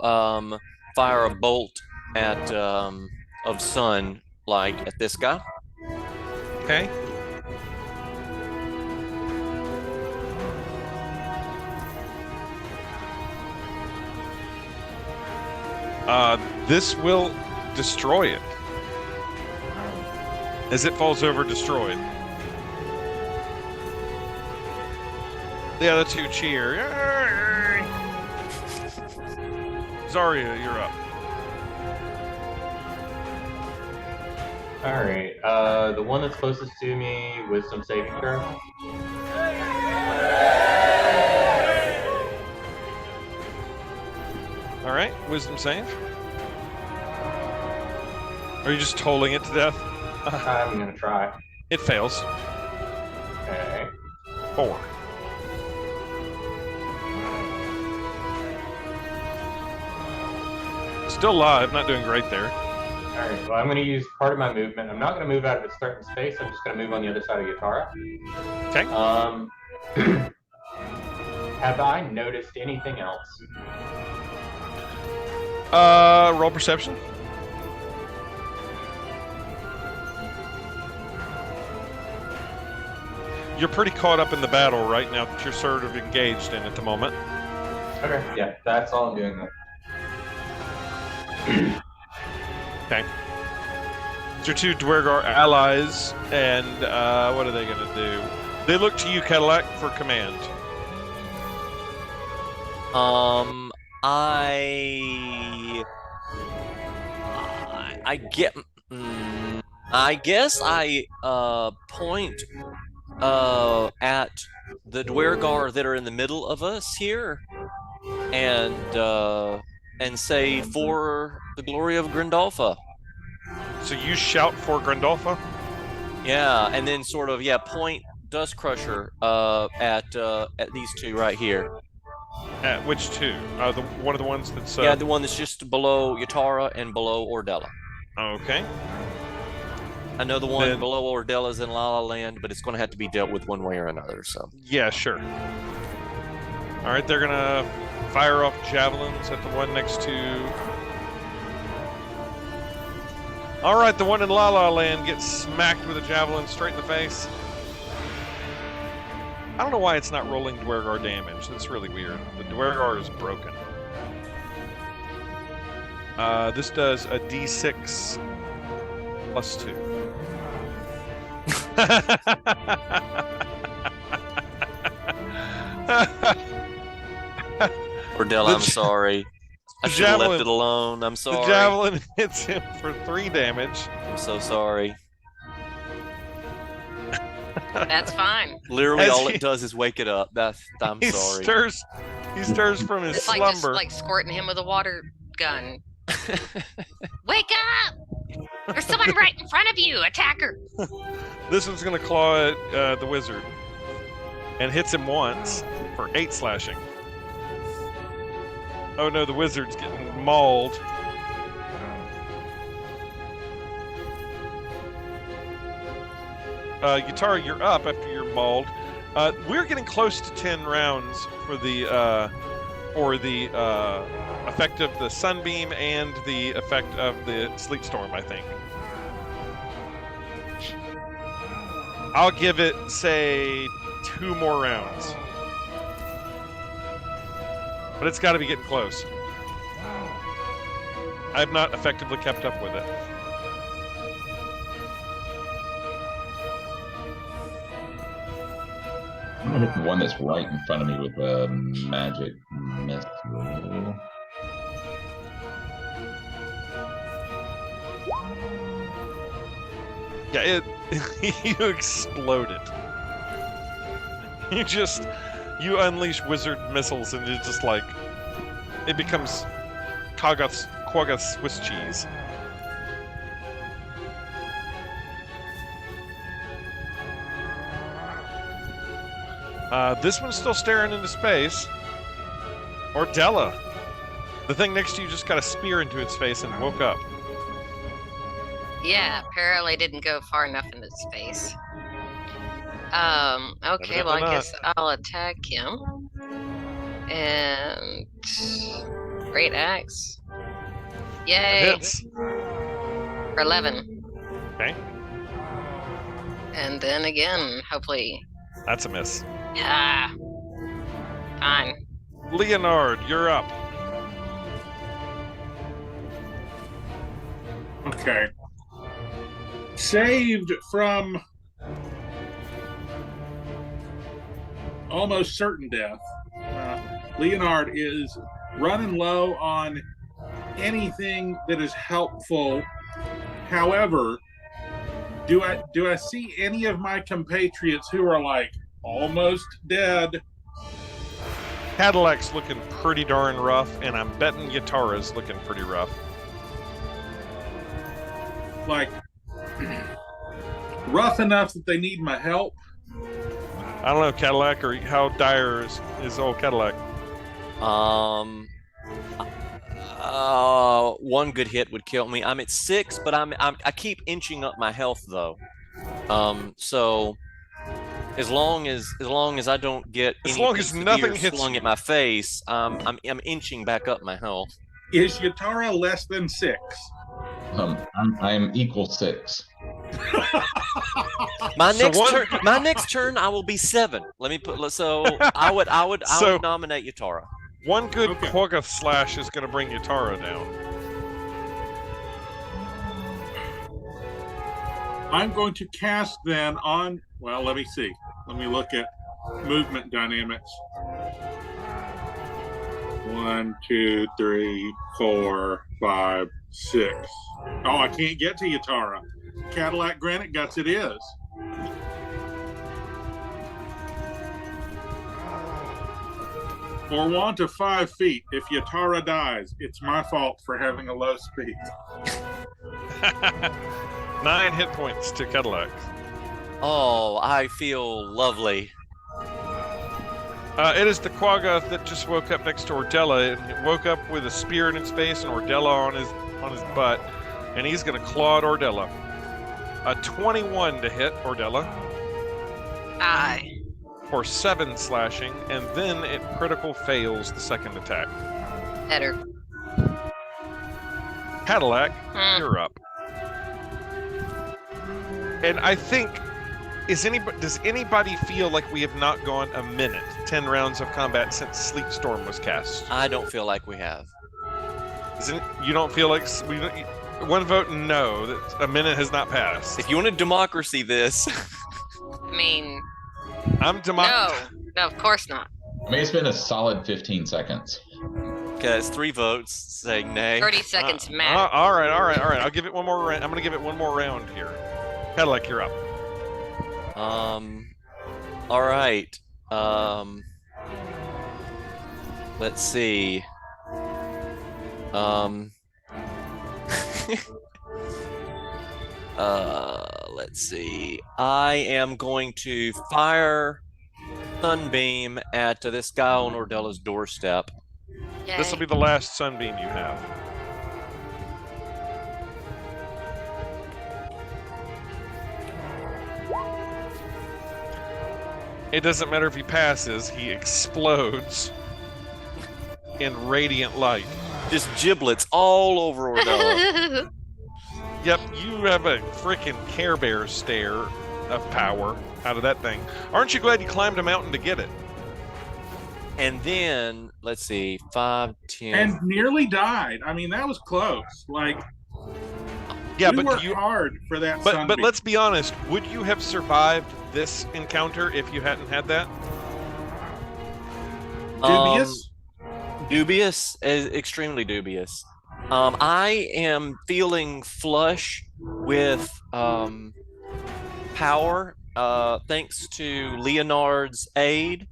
fire a bolt at of sun, like at this guy. Okay. This will destroy it. As it falls over, destroyed. The other two cheer. Yay! Zarya, you're up. All right. The one that's closest to me, wisdom saving throw. All right, wisdom save. Are you just tolling it to death? I'm gonna try. It fails. Okay. 4. Still alive, not doing great there. All right. Well, I'm gonna use part of my movement. I'm not gonna move out of its threatened space. I'm just gonna move on the other side of Yatara. Okay. Have I noticed anything else? Roll perception. You're pretty caught up in the battle right now that you're sort of engaged in at the moment. Okay. Yeah, that's all I'm doing. Okay. It's your two Dwergar allies, and what are they going to do? They look to you, Cadillac, for command. I guess I point at the Dwergar that are in the middle of us here, and say, for the glory of Grandolpha. So you shout for Grandolpha? Yeah, and then sort of point Dust Crusher at these two right here. At which two? One of the ones that's yeah, the one that's just below Yatara and below Ordella. Okay. I know the one below Ordella's in La La Land, but it's going to have to be dealt with one way or another. So yeah, sure. All right, they're gonna fire off javelins at the one next to. All right, the one in La La Land gets smacked with a javelin straight in the face. I don't know why it's not rolling Dwergar damage. That's really weird. The Dwergar is broken. This does a D6 plus 2. Ordella, I'm sorry. I should have left it alone. I'm sorry. The javelin hits him for 3 damage. I'm so sorry. That's fine. Literally, all it does is wake it up. I'm sorry. He stirs from his It's slumber. like just like squirting him with a water gun. Wake up! There's someone right in front of you. Attack her. This one's going to claw at the wizard and hits him once for 8 slashing. Oh no, the wizard's getting mauled. Yatara, you're up after you're mauled. We're getting close to 10 rounds for the effect of the sunbeam and the effect of the sleep storm, I think. I'll give it, say, 2 more rounds. But it's got to be getting close. I've not effectively kept up with it. gonna hit the one that's right in front of me with a magic missile. Yeah, you explode it. You unleash wizard missiles, and it's just like it becomes Quaggoth Swiss cheese. This one's still staring into space. Ordella. The thing next to you just got a spear into its face and woke up. Yeah, apparently didn't go far enough into space. Okay, well, I guess I'll attack him. And great axe. Yay! Hits. For 11. Okay. And then again, hopefully. That's a miss. Ah. Fine. Leonard, you're up. Okay. Saved from almost certain death, Leonard is running low on anything that is helpful. However, do I see any of my compatriots who are like almost dead? Cadillac's looking pretty darn rough, and I'm betting Yatara's looking pretty rough. Like rough enough that they need my help? I don't know, Cadillac, or how dire is old Cadillac? One good hit would kill me. I'm at 6, but I keep inching up my health though. So as long as I don't get nothing hits slung at my face, I'm inching back up my health. Is Yatara less than 6? I'm equal 6. My next turn, I will be 7. Let me put. So I would nominate Yatara. One good Quaggoth slash is going to bring Yatara down. I'm going to cast then on. Well, let me see. Let me look at movement dynamics. 1, 2, 3, 4, 5, 6. Oh, I can't get to Yatara. Cadillac Granite Guts it is. For want of 5 feet, if Yatara dies, it's my fault for having a low speed. 9 hit points to Cadillac. Oh, I feel lovely. It is the Quaggoth that just woke up next to Ordella, and it woke up with a spear in its face and Ordella on his butt, and he's going to claw at Ordella. A 21 to hit Ordella. Aye. For 7 slashing, and then it critical fails the second attack. Better. Cadillac, you're up. And I think, does anybody feel like we have not gone a minute, 10 rounds of combat since Sleep Storm was cast? I don't feel like we have. You don't feel like one vote no, that a minute has not passed. If you want to democracy this, I mean, I'm democracy. No, of course not. I mean, it's been a solid 15 seconds. Okay, that's 3 votes saying nay. 30 seconds max. All right. I'll give it one more round. I'm going to give it one more round here. Cadillac, you're up. All right. Let's see. Let's see. I am going to fire Sunbeam at this guy on Ordella's doorstep. Yay. This will be the last Sunbeam you have. It doesn't matter if he passes, he explodes in radiant light. Just giblets all over Ordella. Yep, you have a freaking Care Bear stare of power out of that thing. Aren't you glad you climbed a mountain to get it? And then, let's see, 5, 10. And nearly died. I mean, that was close. Like, yeah, we but worked you hard for that. But let's be honest. Would you have survived this encounter if you hadn't had that? Dubious? Dubious, extremely dubious. I am feeling flush with power, thanks to Leonard's aid,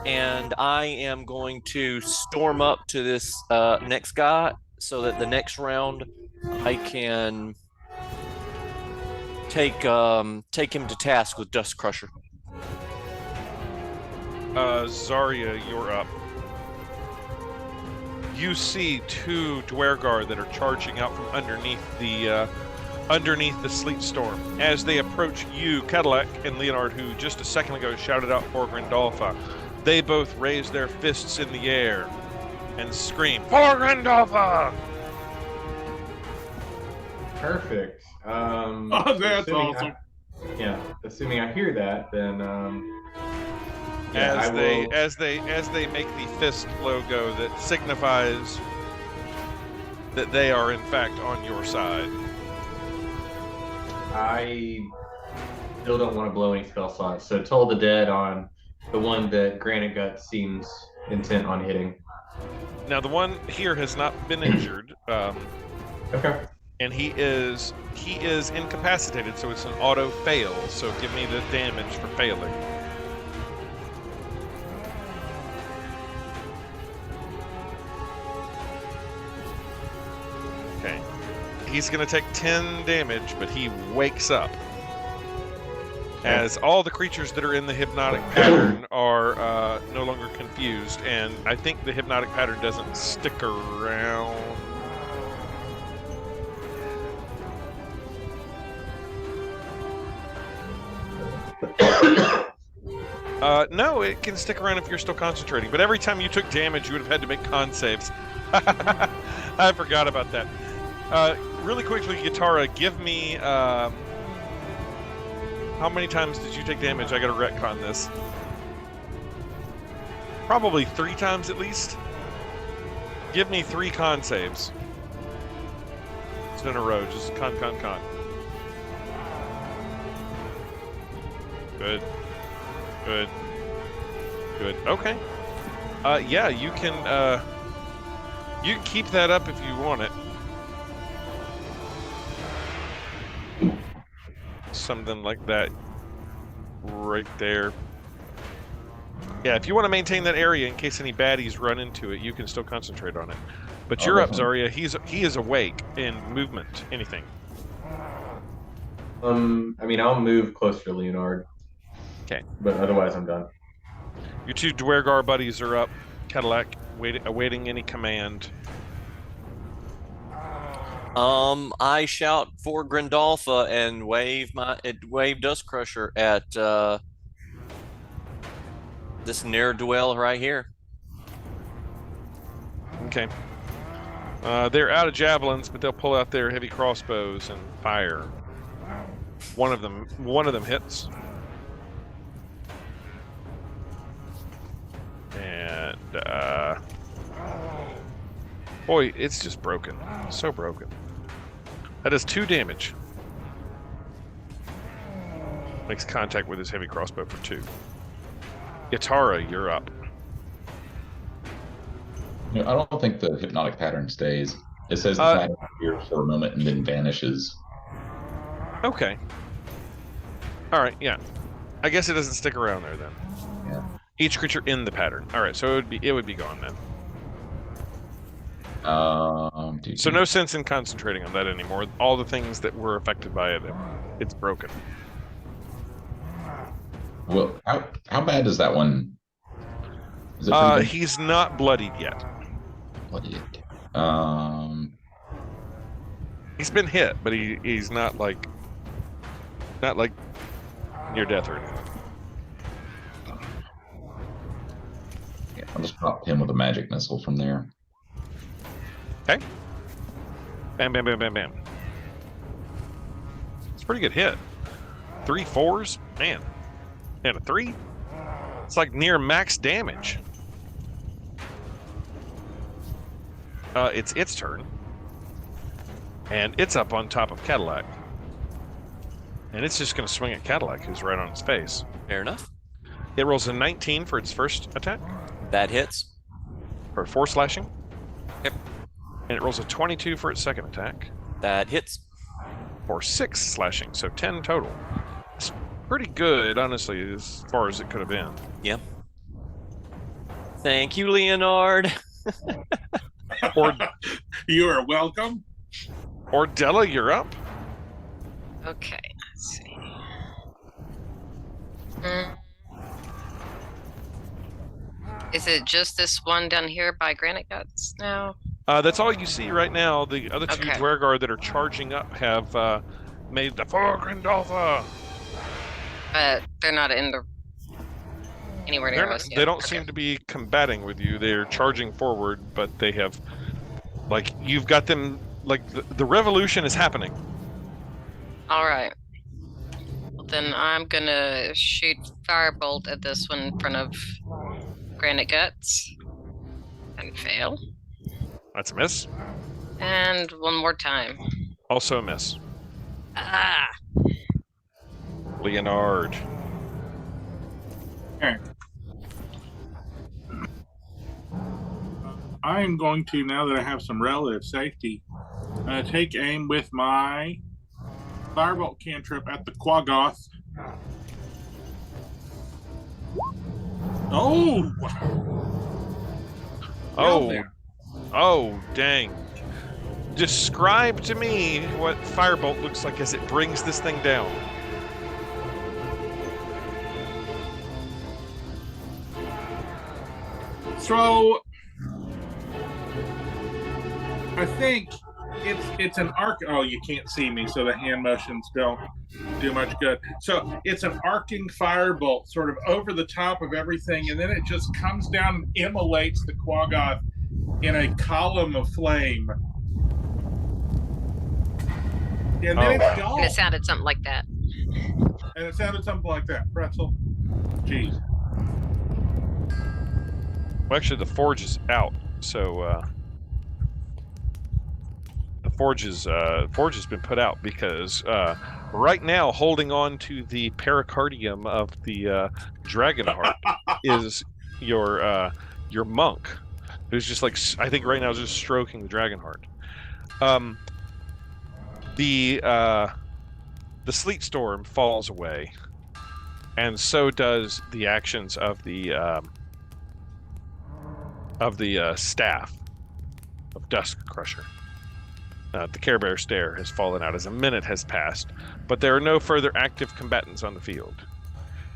and I am going to storm up to this next guy so that the next round I can take him to task with Dust Crusher. Zarya, you're up. You see two Dwergar that are charging out from underneath the sleet storm. As they approach you, Cadillac and Leonard, who just a second ago shouted out for Grandolpha, they both raise their fists in the air and scream, "For Grandolpha!" Perfect. Oh, that's awesome. Assuming I hear that, then as they make the fist logo that signifies that they are in fact on your side. I still don't want to blow any spell slots, so toll the dead on the one that Granite Gut seems intent on hitting. Now the one here has not been injured. Okay. And he is incapacitated, so it's an auto fail. So give me the damage for failing. Okay. He's going to take 10 damage, but he wakes up. As all the creatures that are in the hypnotic pattern are no longer confused, and I think the hypnotic pattern doesn't stick around. No, it can stick around if you're still concentrating, but every time you took damage, you would have had to make con saves. I forgot about that. Really quickly, Guitarra, give me... how many times did you take damage? I gotta retcon this. Probably 3 times at least. Give me 3 con saves. Just in a row, just con. Good. Okay. Yeah, you can keep that up if you want it. Something like that right there. Yeah, if you want to maintain that area in case any baddies run into it, you can still concentrate on it. But you're up, Zarya. He is awake in movement. Anything. I mean, I'll move closer to Leonard. Okay. But otherwise, I'm done. Your 2 Dwergar buddies are up. Cadillac, awaiting any command. I shout for Grandolpha and wave Dust Crusher at this ne'er-do-well right here. Okay. They're out of javelins, but they'll pull out their heavy crossbows and fire. One of them hits. And boy, it's just broken. So broken. That does 2 damage. Makes contact with his heavy crossbow for 2. Guitarra, you're up. I don't think the hypnotic pattern stays. It says the pattern appears for a moment and then vanishes. Okay. All right, yeah. I guess it doesn't stick around there then. Yeah. Each creature in the pattern. All right, so it would be gone then. So no sense in concentrating on that anymore. All the things that were affected by it, it's broken. Well, how bad is that one? Is it he's not bloodied yet. bloodied? He's been hit, but he's not like near death or anything. Yeah, I'll just pop him with a magic missile from there. Okay. Bam, bam, bam, bam, bam. It's a pretty good hit. 3 4s? Man. And a 3? It's like near max damage. It's its turn. And it's up on top of Cadillac. And it's just going to swing at Cadillac, who's right on its face. Fair enough. It rolls a 19 for its first attack. That hits. For 4 slashing. Yep. And it rolls a 22 for its second attack. That hits. For 6 slashing, so 10 total. It's pretty good, honestly, as far as it could have been. Yeah. Thank you, Leonard. Or You are welcome. Della, you're up. Okay, let's see. Mm. Is it just this one down here by Granite Guts now? That's all you see right now. The other 2 Okay. Dwergar that are charging up have made the Grandolpha. But they're not in the anywhere near us yet. They don't Okay. seem to be combating with you. They're charging forward, but they have, like, you've got them, like, the revolution is happening. All right. Well, then I'm gonna shoot firebolt at this one in front of Granite Guts and fail. That's a miss. And one more time. Also a miss. Ah! Leonard. Okay. I'm going to, now that I have some relative safety, take aim with my firebolt cantrip at the Quaggoth. Oh! Oh, there. oh, dang. Describe to me what firebolt looks like as it brings this thing down. So I think it's an arc. Oh, you can't see me, so the hand motions don't do much good. So it's an arcing firebolt, sort of over the top of everything, and then it just comes down and immolates the Quaggoth in a column of flame. And then it's gone. And it sounded something like that. And it sounded something like that. Pretzel. Jeez. Well, actually, the forge is out, so the forge has been put out because right now, holding on to the pericardium of the Dragonheart is your monk, who's just like, I think right now is just stroking the Dragonheart. The sleet storm falls away, and so does the actions of the staff of Dusk Crusher. The Care Bear Stare has fallen out as a minute has passed, but there are no further active combatants on the field.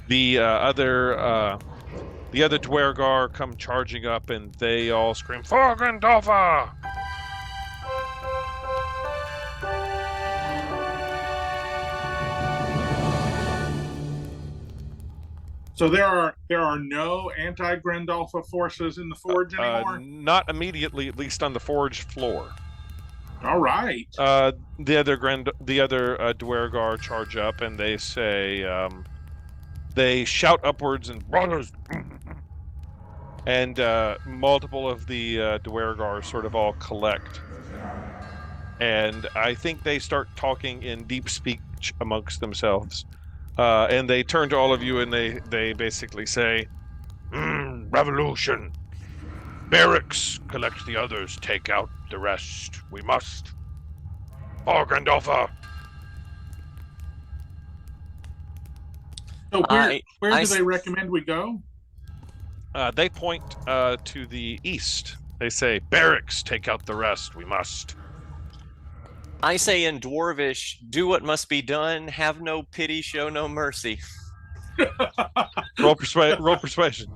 The other Dwergar come charging up, and they all scream, "For Gandalfa!" So there are no anti-Grandolpha forces in the forge anymore? Not immediately, at least on the forge floor. All right. The other Dwergar charge up, and they say, they shout upwards and brothers, and multiple of the Dwergar sort of all collect, and I think they start talking in deep speech amongst themselves, and they turn to all of you and they basically say, "Revolution. Barracks, collect the others, take out the rest. We must. For Gandalfa." So where I do they recommend we go? They point to the east. They say, "Barracks, take out the rest. We must." I say in Dwarvish, do what must be done, have no pity, show no mercy. Roll persuasion.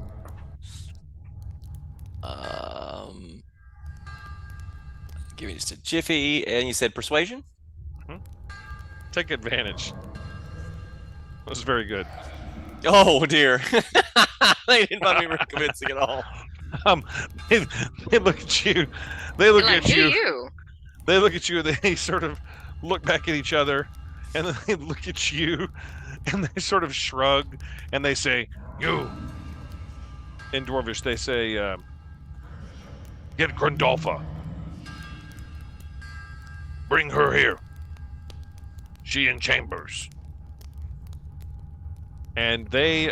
Give me just a jiffy. And you said persuasion? Take advantage. That was very good. Oh dear. They didn't find me very convincing at all. They look at you. They look Like, at who you. you? They look at you. And they sort of look back at each other, and then they look at you, and they sort of shrug, and they say, "You." In Dwarvish, they say, "Get Grandolpha. Bring her here. She in chambers." And they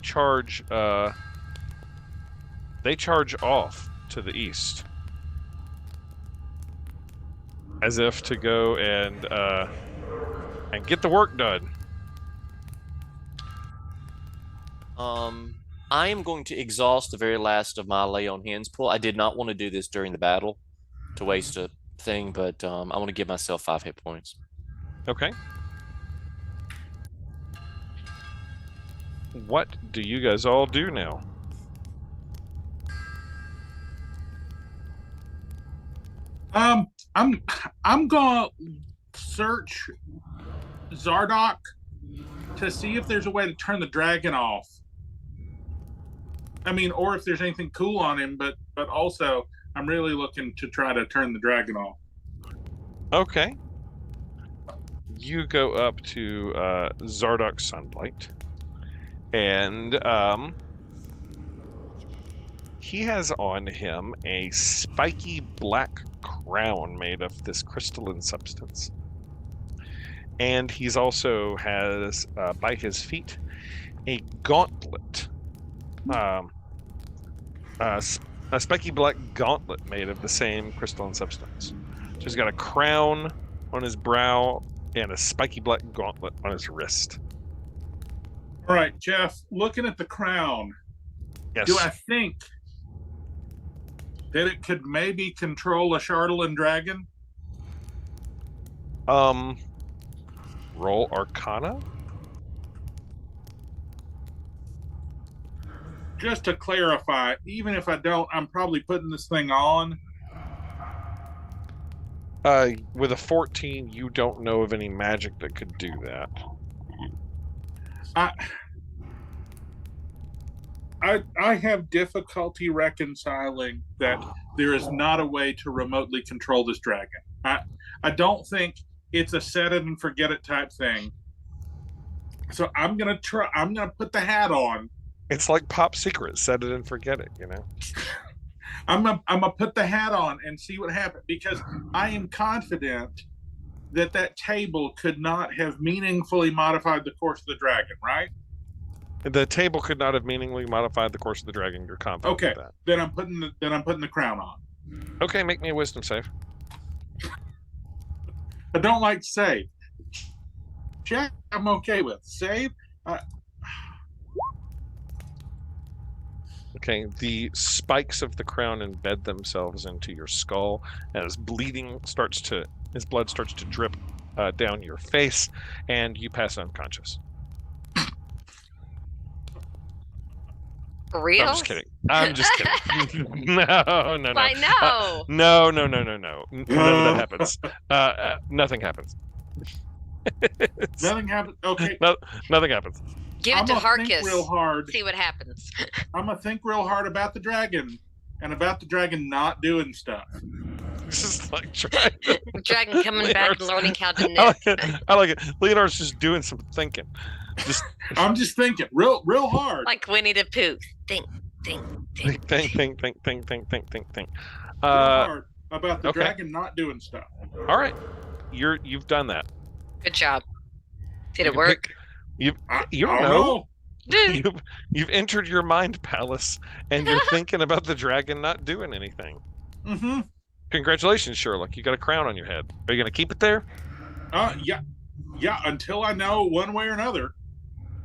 charge off to the east, as if to go and get the work done. I am going to exhaust the very last of my lay on hands pool. I did not want to do this during the battle to waste a thing, but I want to give myself 5 hit points. Okay. What do you guys all do now? I'm gonna search Zardoc to see if there's a way to turn the dragon off. I mean, or if there's anything cool on him, but also I'm really looking to try to turn the dragon off. Okay. You go up to Zardoc's Sunlight, and he has on him a spiky black crown made of this crystalline substance. And he's also has, by his feet, a gauntlet. A spiky black gauntlet made of the same crystalline substance. So he's got a crown on his brow and a spiky black gauntlet on his wrist. All right, Jeff, looking at the crown, Yes. do I think that it could maybe control a Charlatan dragon? Roll Arcana. Just to clarify, even if I don't, I'm probably putting this thing on. With a 14, you don't know of any magic that could do that. I have difficulty reconciling that there is not a way to remotely control this dragon. I don't think it's a set it and forget it type thing. So I'm gonna put the hat on. It's like Pop Secret, set it and forget it, you know? I'm gonna put the hat on and see what happens, because I am confident that table could not have meaningfully modified the course of the dragon, right? The table could not have meaningfully modified the course of the dragon. You're confident Okay, with that. then I'm putting the crown on. Okay, make me a wisdom save. I don't like to save. Check, I'm okay with. Save? Okay, the spikes of the crown embed themselves into your skull as blood starts to drip down your face, and you pass unconscious. For real? I'm just kidding. I'm just kidding. No. Why no? No. None of that happens. Nothing happens. Nothing happened. Okay. No, nothing happens. Give it I'm to gonna think Harkus. real hard. See what happens. I'm gonna think real hard about the dragon and about the dragon not doing stuff. This is like trying to... Dragon coming back and Leonard's- learning how to knit. I like it. Leonard's just doing some thinking. I'm just thinking real hard. Like Winnie the Pooh. Think. Think. Real hard about the okay. dragon not doing stuff. All right, you've done that. Good job. Did You it can work? pick- You I don't don't know. Dude. You've entered your mind palace, and you're thinking about the dragon not doing anything. Mm-hmm. Congratulations, Sherlock. You got a crown on your head. Are you gonna keep it there? Yeah. Until I know one way or another.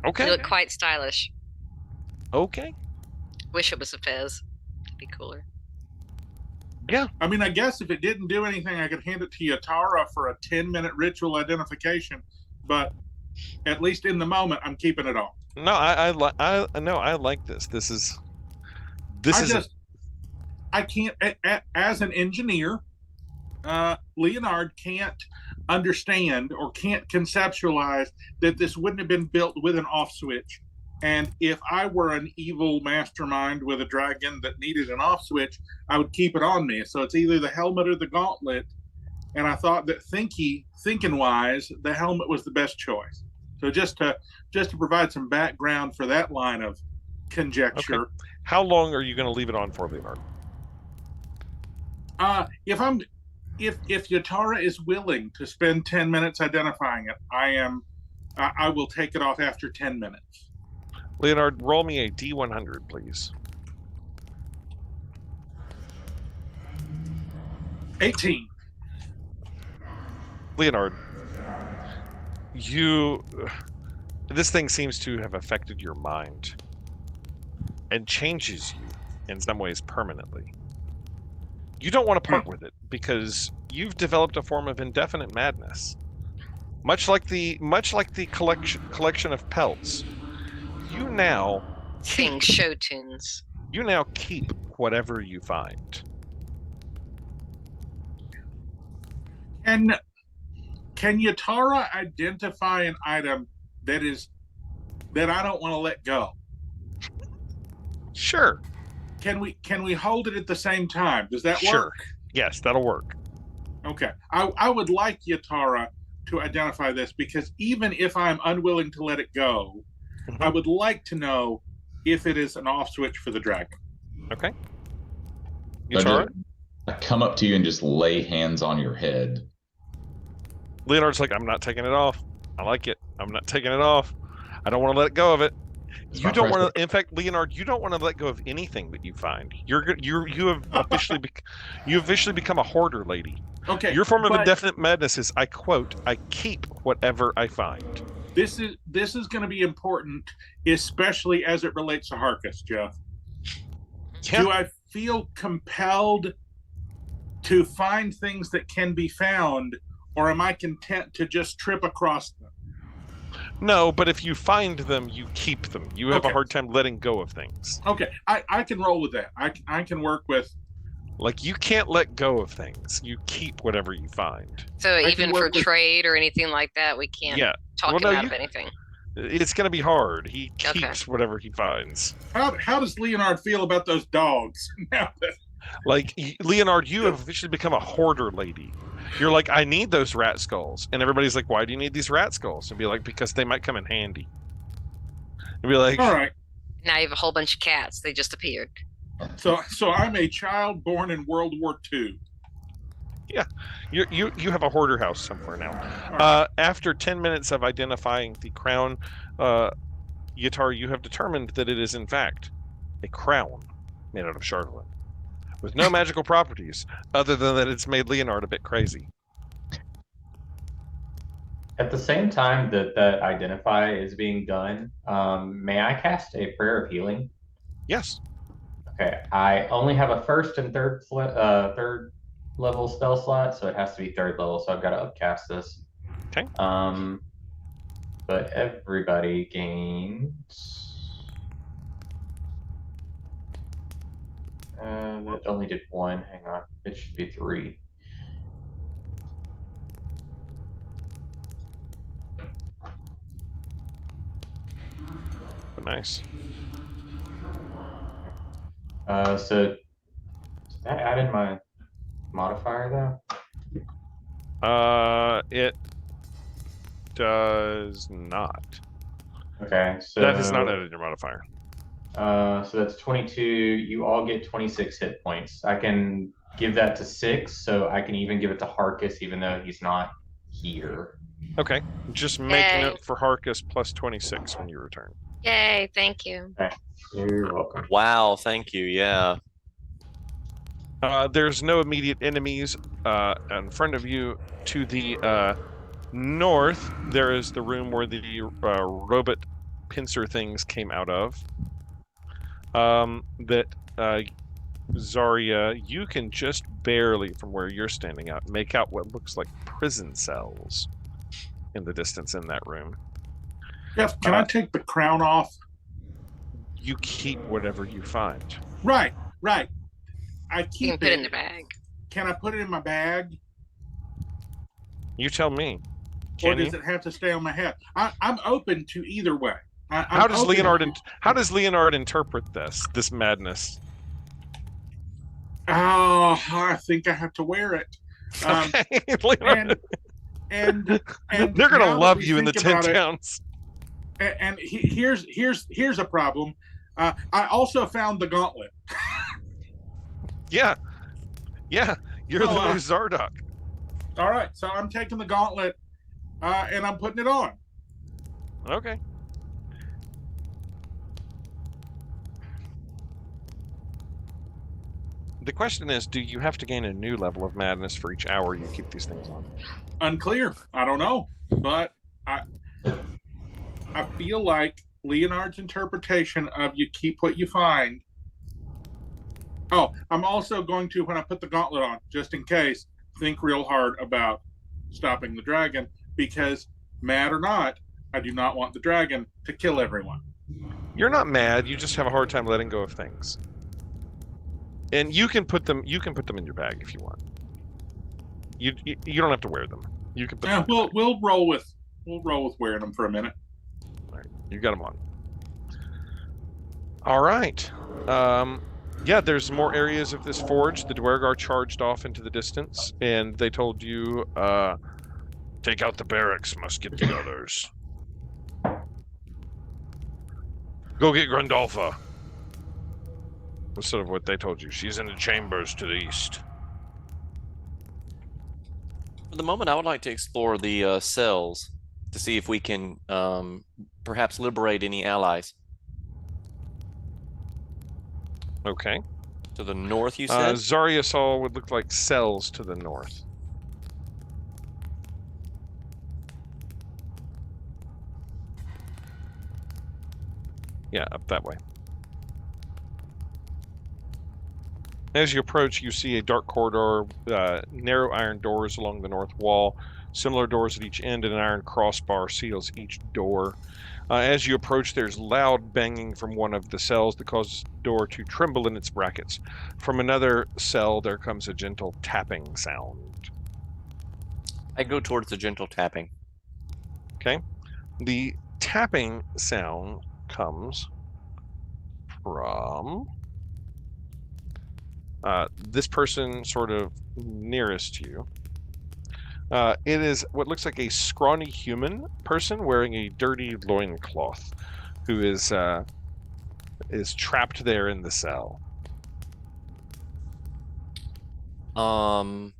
Okay. You look quite stylish. Okay. Wish it was a fez. It'd be cooler. I mean, I guess if it didn't do anything, I could hand it to Yatara for a 10-minute ritual identification. But at least in the moment, I'm keeping it on. No, I like this. This is. I can't, as an engineer, Leonard can't understand or can't conceptualize that this wouldn't have been built with an off switch. And if I were an evil mastermind with a dragon that needed an off switch, I would keep it on me. So it's either the helmet or the gauntlet. And I thought that thinking wise, the helmet was the best choice. So just to provide some background for that line of conjecture. Okay. How long are you going to leave it on for, Leonard? If Yatara is willing to spend 10 minutes identifying it, I will take it off after 10 minutes. Leonard, roll me a D100, please. 18. Leonard, this thing seems to have affected your mind and changes you in some ways permanently. You don't want to part with it because you've developed a form of indefinite madness. Much like the collection of pelts, you now Sing show tunes. You now keep whatever you find. Can Yatara identify an item that I don't want to let go? Sure. Can we hold it at the same time? Does that Sure. work? Yes, that'll work. Okay. I would like Yatara to identify this because even if I'm unwilling to let it go, I would like to know if it is an off switch for the dragon. Okay. I come up to you and just lay hands on your head. Leonard's like, I'm not taking it off. I like it. I'm not taking it off. I don't want to let go of it. You don't want to. In fact, Leonard, you don't want to let go of anything that you find. You have officially become a hoarder, lady. Okay. Your form of indefinite madness is, I quote, I keep whatever I find. This is going to be important, especially as it relates to Harkus, Jeff. Yeah. Do I feel compelled to find things that can be found, or am I content to just trip across them? No, but if you find them, you keep them. You have Okay. a hard time letting go of things. Okay, I can roll with that. I can work with. Like, you can't let go of things. You keep whatever you find. So I can even for work with- trade or anything like that, we can't Yeah. talk Well, him no, out you- of anything. It's going to be hard. He Okay. keeps whatever he finds. How does Leonard feel about those dogs? Now that Like, Leonard, you have officially become a hoarder lady. You're like, I need those rat skulls. And everybody's like, why do you need these rat skulls? And be like, because they might come in handy. And be like, all right. Now you have a whole bunch of cats. They just appeared. So I'm a child born in World War II. you have a hoarder house somewhere now. All right. After 10 minutes of identifying the crown, Yatar, you have determined that it is, in fact, a crown made out of charlotte, with no magical properties, other than that it's made Leonard a bit crazy. At the same time that identify is being done, may I cast a prayer of healing? Yes. Okay, I only have a first and third level spell slot, so it has to be third level. So I've got to upcast this. Okay. But everybody gains. That only did one. Hang on, it should be 3. But nice. So did that add in my modifier though? It does not. Okay, so That is not added in your modifier. So that's 22. You all get 26 hit points. I can give that to 6, so I can even give it to Harkus, even though he's not here. Okay. Just make Yay. a note for Harkus plus 26 when you return. Yay, thank you. You're welcome. Wow, thank you. Yeah. There's no immediate enemies in front of you. To the north, there is the room where the robot pincer things came out of. Zarya, you can just barely, from where you're standing out, make out what looks like prison cells in the distance in that room. Jeff, can I take the crown off? You keep whatever you find. Right. I You keep can put it in the bag. Can I put it in my bag, You tell me. or Can does you? it have to stay on my head? I'm open to either way. How does Leonard interpret this madness? Oh, I think I have to wear it. Okay, Leonard, And they're gonna now that love we you in the think 10 about it, towns. Here's a problem. I also found the gauntlet. Yeah. You're Oh, the new Zardoc. All right, so I'm taking the gauntlet and I'm putting it on. Okay. The question is, do you have to gain a new level of madness for each hour you keep these things on? Unclear. I don't know, but I feel like Leonard's interpretation of you keep what you find. Oh, I'm also going to, when I put the gauntlet on, just in case, think real hard about stopping the dragon, because mad or not, I do not want the dragon to kill everyone. You're not mad. You just have a hard time letting go of things. And you can put them in your bag if you want. You don't have to wear them. You can put them. We'll roll with wearing them for a minute. All right, you got them on. All right. Yeah, there's more areas of this forge. The Dwergar charged off into the distance, and they told you, take out the barracks, must get the others. Go get Grundolfa. That's sort of what they told you. She's in the chambers to the east. For the moment, I would like to explore the cells to see if we can perhaps liberate any allies. Okay. To the north, you said? Zariasol would look like cells to the north. Yeah, up that way. As you approach, you see a dark corridor, narrow iron doors along the north wall, similar doors at each end, and an iron crossbar seals each door. As you approach, there's loud banging from one of the cells that causes the door to tremble in its brackets. From another cell, there comes a gentle tapping sound. I go towards the gentle tapping. Okay. The tapping sound comes from this person sort of nearest you. It is what looks like a scrawny human person wearing a dirty loincloth who is trapped there in the cell. I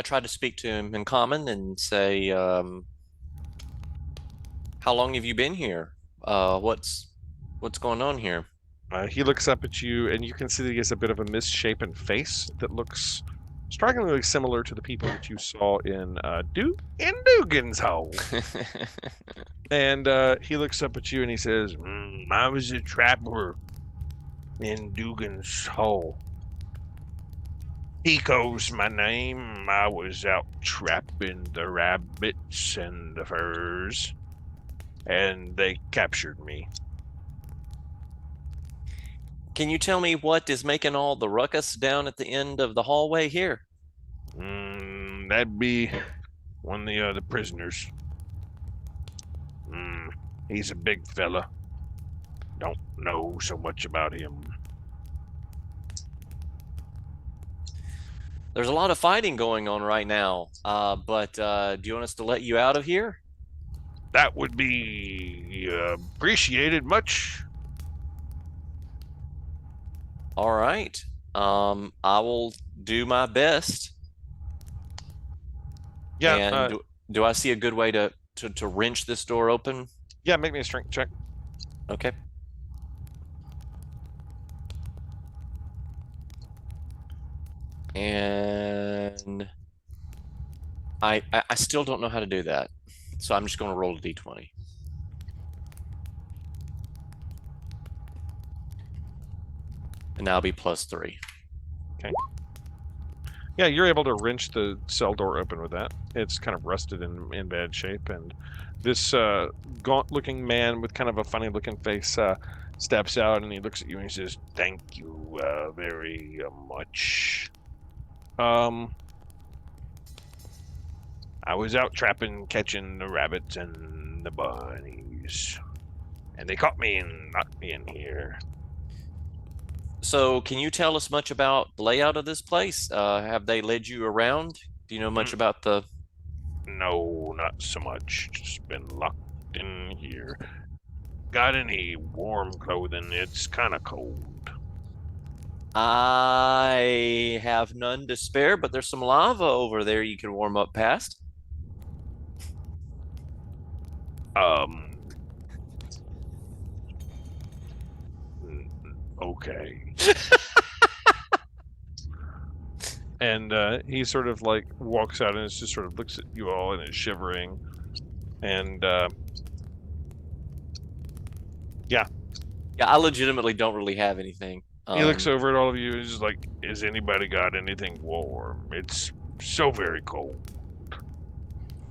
tried to speak to him in common and say, how long have you been here? What's going on here? He looks up at you, and you can see that he has a bit of a misshapen face that looks strikingly similar to the people that you saw in Dugan's hole. And he looks up at you and he says, I was a trapper in Dugan's hole. Pico's my name. I was out trapping the rabbits and the furs, and they captured me. Can you tell me what is making all the ruckus down at the end of the hallway here? That'd be one of the other prisoners. He's a big fella. Don't know so much about him. There's a lot of fighting going on right now, but do you want us to let you out of here? That would be appreciated much. All right. I will do my best. Yeah. And do I see a good way to wrench this door open? Yeah, make me a strength check. Okay. And I still don't know how to do that, so I'm just going to roll a d20. And that'll be +3. Okay. Yeah, you're able to wrench the cell door open with that. It's kind of rusted in bad shape, and this gaunt-looking man with kind of a funny-looking face steps out, and he looks at you and he says, "Thank you very much. I was out trapping, catching the rabbits and the bunnies, and they caught me and knocked me in here." So can you tell us much about the layout of this place? Have they led you around? Do you know much about the... No, not so much. Just been locked in here. Got any warm clothing? It's kind of cold. I have none to spare, but there's some lava over there you can warm up past. Okay. And he sort of like walks out and just sort of looks at you all and is shivering. And Yeah, I legitimately don't really have anything. he looks over at all of you and is just like, "Has anybody got anything warm? It's so very cold."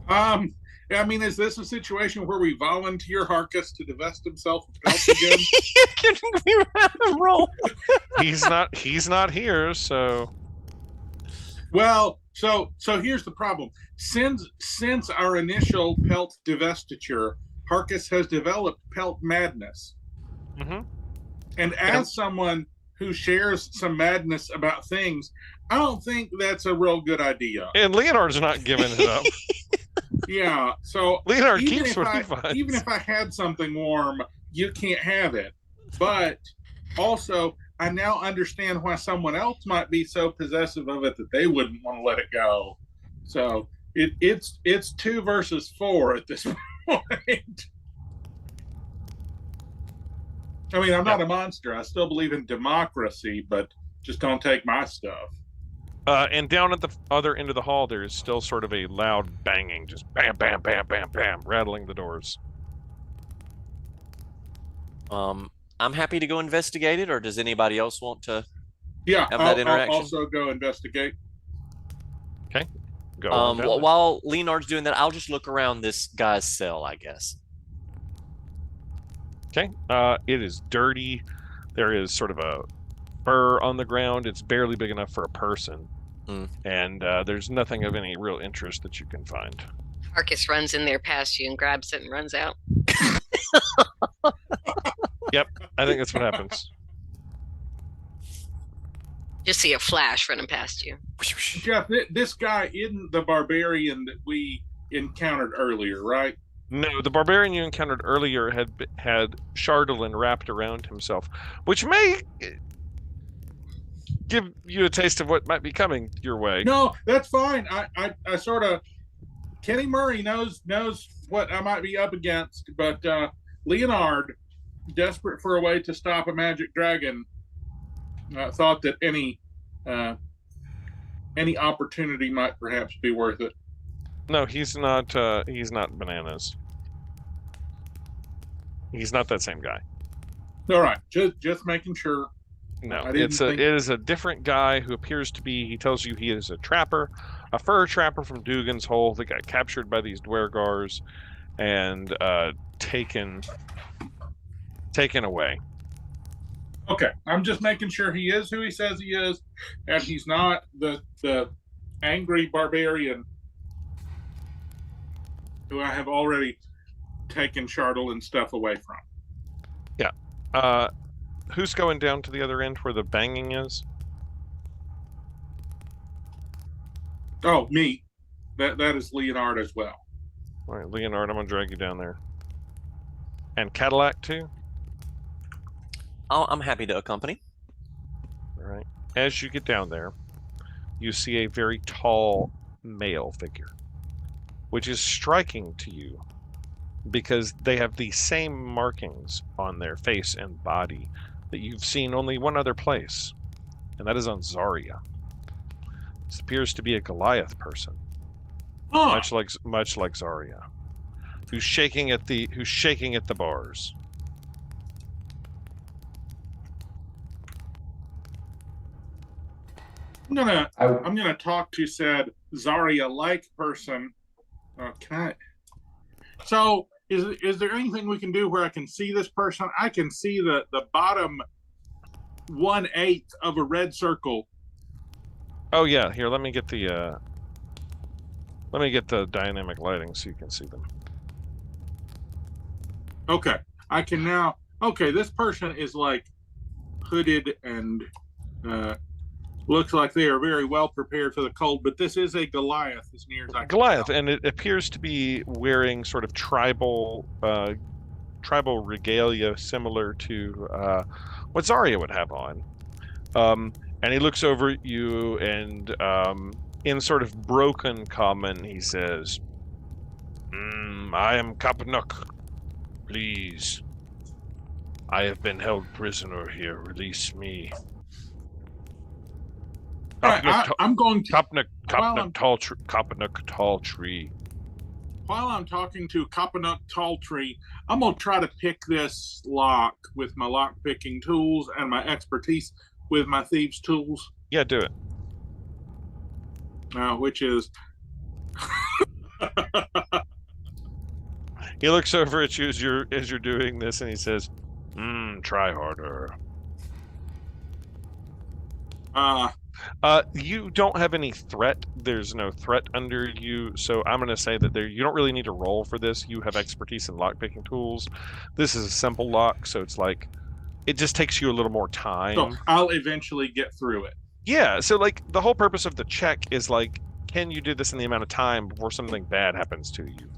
I mean, is this a situation where we volunteer Harkus to divest himself of pelts again? Can we roll? He's not here, so Well, so here's the problem. Since our initial pelt divestiture, Harkus has developed pelt madness. Mhm. And as someone who shares some madness about things, I don't think that's a real good idea. And Leonard's not giving it up. Yeah, so Leonard even keeps if what I, he finds. even if I had something warm, you can't have it. But also, I now understand why someone else might be so possessive of it that they wouldn't want to let it go. So it's 2 versus 4 at this point. I mean, I'm not a monster. I still believe in democracy, but just don't take my stuff. And down at the other end of the hall, there is still sort of a loud banging, just bam, bam, bam, bam, bam, rattling the doors. I'm happy to go investigate it, or does anybody else want to Yeah, have that I'll interaction? also go investigate. Go on down there. While Leonard's doing that, I'll just look around this guy's cell, I guess. Okay. It is dirty. There is sort of a fur on the ground. It's barely big enough for a person. And there's nothing of any real interest that you can find. Harkus runs in there past you and grabs it and runs out. Yep, I think that's what happens. Just see a flash running past you. Jeff, this guy isn't the barbarian that we encountered earlier, right? No, the barbarian you encountered earlier had Chardolin wrapped around himself, which may give you a taste of what might be coming your way. No, that's fine. I sort of Kenny Murray knows what I might be up against, but Leonard, desperate for a way to stop a magic dragon, thought that any opportunity might perhaps be worth it. No, he's not bananas. He's not that same guy. All right, just making sure. No, it is a different guy who appears to be, he tells you he is a trapper, a fur trapper from Dugan's Hole that got captured by these Dwergars and taken away. Okay, I'm just making sure he is who he says he is, and he's not the angry barbarian who I have already taken Chardol and stuff away from. Yeah. Who's going down to the other end where the banging is? Oh, me. That is Leonard as well. All right, Leonard, I'm going to drag you down there. And Cadillac, too? Oh, I'm happy to accompany. All right. As you get down there, you see a very tall male figure, which is striking to you because they have the same markings on their face and body that you've seen only one other place, and that is on Zarya. This appears to be a Goliath person, much like Zarya, who's shaking at the bars. I'm gonna talk to said Zarya-like person. Can I? So, is there anything we can do where I can see this person? I can see the bottom 1/8 of a red circle. Oh yeah, here. Let me get the dynamic lighting so you can see them. Okay, I can now. Okay, this person is like hooded and looks like they are very well prepared for the cold, but this is a Goliath as near as I can Goliath, tell. and it appears to be wearing sort of tribal regalia similar to what Zarya would have on. And he looks over at you and in sort of broken common, he says, I am Kapnuk. Please. I have been held prisoner here. Release me. I'm going to Kopnuk tall tree. while I'm talking to Kopnuk Tall Tree, I'm gonna try to pick this lock with my lock picking tools and my expertise with my thieves' tools. Yeah, do it. Which is He looks over at you as you're doing this, and he says, try harder. You don't have any threat. There's no threat under you, so I'm going to say that you don't really need to roll for this. You have expertise in lock-picking tools. This is a simple lock, so it's like, it just takes you a little more time. So I'll eventually get through it. Yeah, so like, the whole purpose of the check is like, can you do this in the amount of time before something bad happens to you?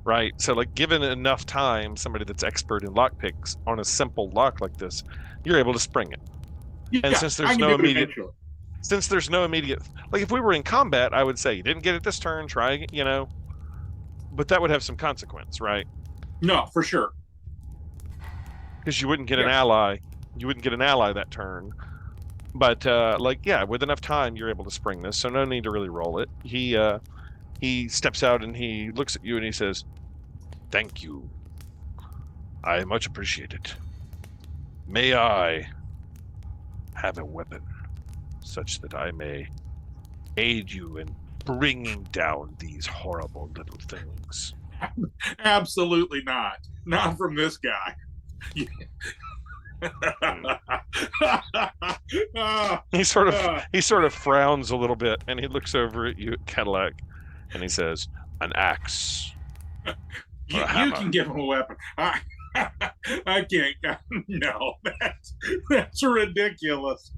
Right? So like, given enough time, somebody that's expert in lockpicks on a simple lock like this, you're able to spring it. Yeah, And since there's no immediate, like if we were in combat, I would say you didn't get it this turn, try, but that would have some consequence, right? No, for sure. Because you wouldn't get an ally. You wouldn't get an ally that turn. But with enough time, you're able to spring this, so no need to really roll it. He steps out and he looks at you and he says, "Thank you. I much appreciate it. May I have a weapon such that I may aid you in bringing down these horrible little things?" Absolutely not. Not from this guy. He sort of frowns a little bit, and he looks over at you at Cadillac, and he says, "An axe." You can give him a weapon. I can't. No, that's ridiculous.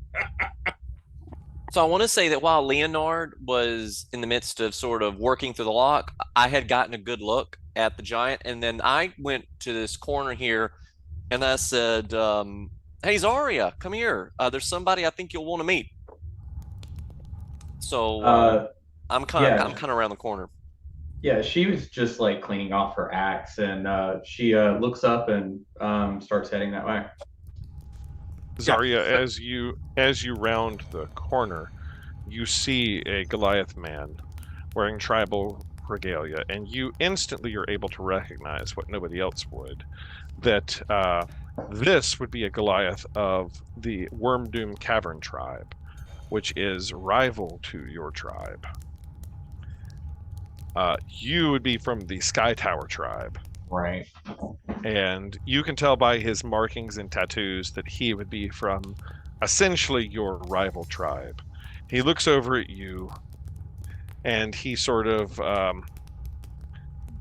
So I want to say that while Leonard was in the midst of sort of working through the lock, I had gotten a good look at the giant, and then I went to this corner here, and I said, "Hey, Zarya, come here. There's somebody I think you'll want to meet." So I'm kind of around the corner. Yeah, she was just like cleaning off her axe, and she looks up and starts heading that way. Zarya, as you round the corner, you see a Goliath man wearing tribal regalia, and you instantly are able to recognize what nobody else would, that this would be a Goliath of the Wormdoom Cavern tribe, which is rival to your tribe. You would be from the Sky Tower tribe. Right. And you can tell by his markings and tattoos that he would be from essentially your rival tribe. He looks over at you, and he sort of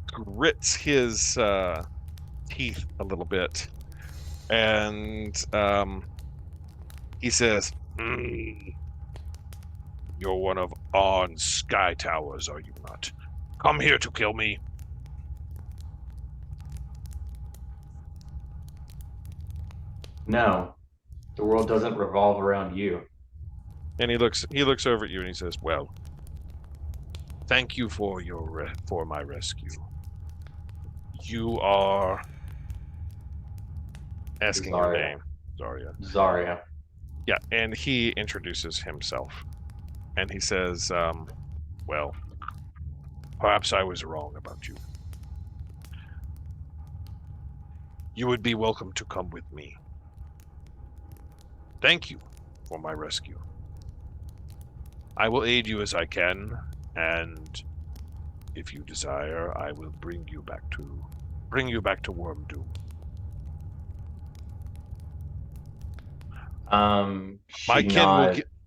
grits his teeth a little bit, and he says, "You're one of Arn's Sky Towers, are you not? Come here to kill me." No, the world doesn't revolve around you. And he looks over at you and he says, "Well, thank you for for my rescue. You are," asking your name, Zarya. Zarya. Yeah, and he introduces himself, and he says, "Well, perhaps I was wrong about you. You would be welcome to come with me. Thank you for my rescue. I will aid you as I can, and if you desire, I will bring you back to Wormdoom."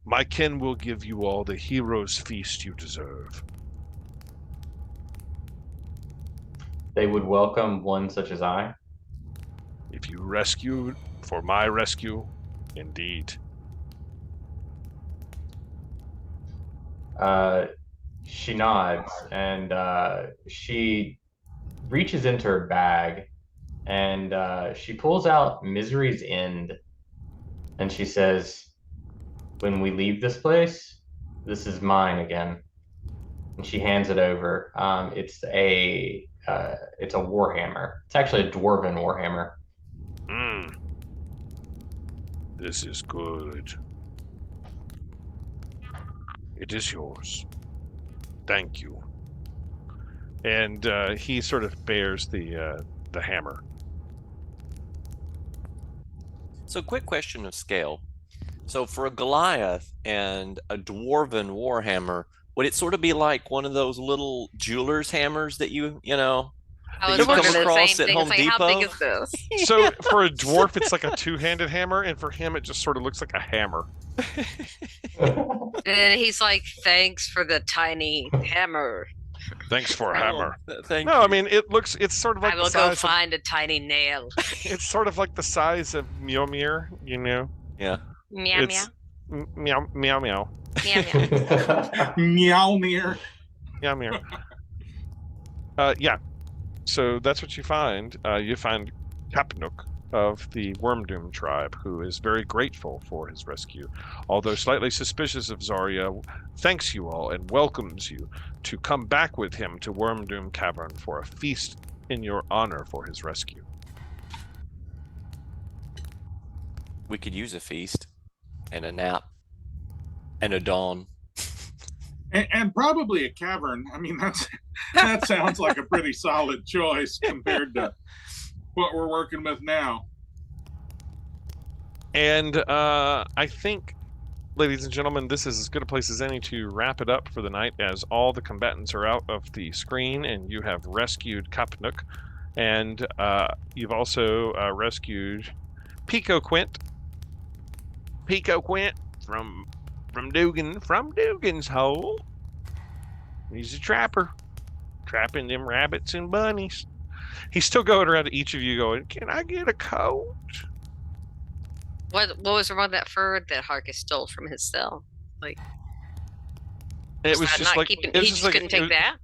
My kin will give you all the hero's feast you deserve. They would welcome one such as I. If you rescued for my rescue, indeed. She nods, and she reaches into her bag, and she pulls out Misery's End, and she says, "When we leave this place, this is mine again." And she hands it over. It's a warhammer. It's actually a dwarven warhammer. This is good. It is yours. Thank you. And he sort of bears the hammer. So, quick question of scale. So, for a Goliath and a dwarven warhammer, would it sort of be like one of those little jeweler's hammers that you know? I that was you come wondering the across same at thing. Home It's like, how big Depot? is this? So for a dwarf, it's like a two-handed hammer, and for him, it just sort of looks like a hammer. And he's like, "Thanks for the tiny hammer. Thanks for a hammer. Thank No, you. I mean it's sort of like I will the go size find a tiny nail." it's sort of like the size of Mjolnir, you know. Yeah. Meow meow. It's meow meow meow Meow meow. Mjolnir. meow meow. Yeah. So that's what you find. You find Kapnuk of the Wormdoom tribe, who is very grateful for his rescue. Although slightly suspicious of Zarya, thanks you all and welcomes you to come back with him to Wormdoom Cavern for a feast in your honor for his rescue. We could use a feast and a nap and a dawn. And probably a cavern. I mean, that sounds like a pretty solid choice compared to what we're working with now. And I think, ladies and gentlemen, this is as good a place as any to wrap it up for the night, as all the combatants are out of the screen and you have rescued Kapnuk. And you've also rescued Pico Quint from Dugan's hole. He's a trapper, trapping them rabbits and bunnies. He's still going around to each of you going, "Can I get a coat?" What was wrong with that fur that Harkus stole from his cell? It was that just not like keeping, it was he just just like couldn't take that.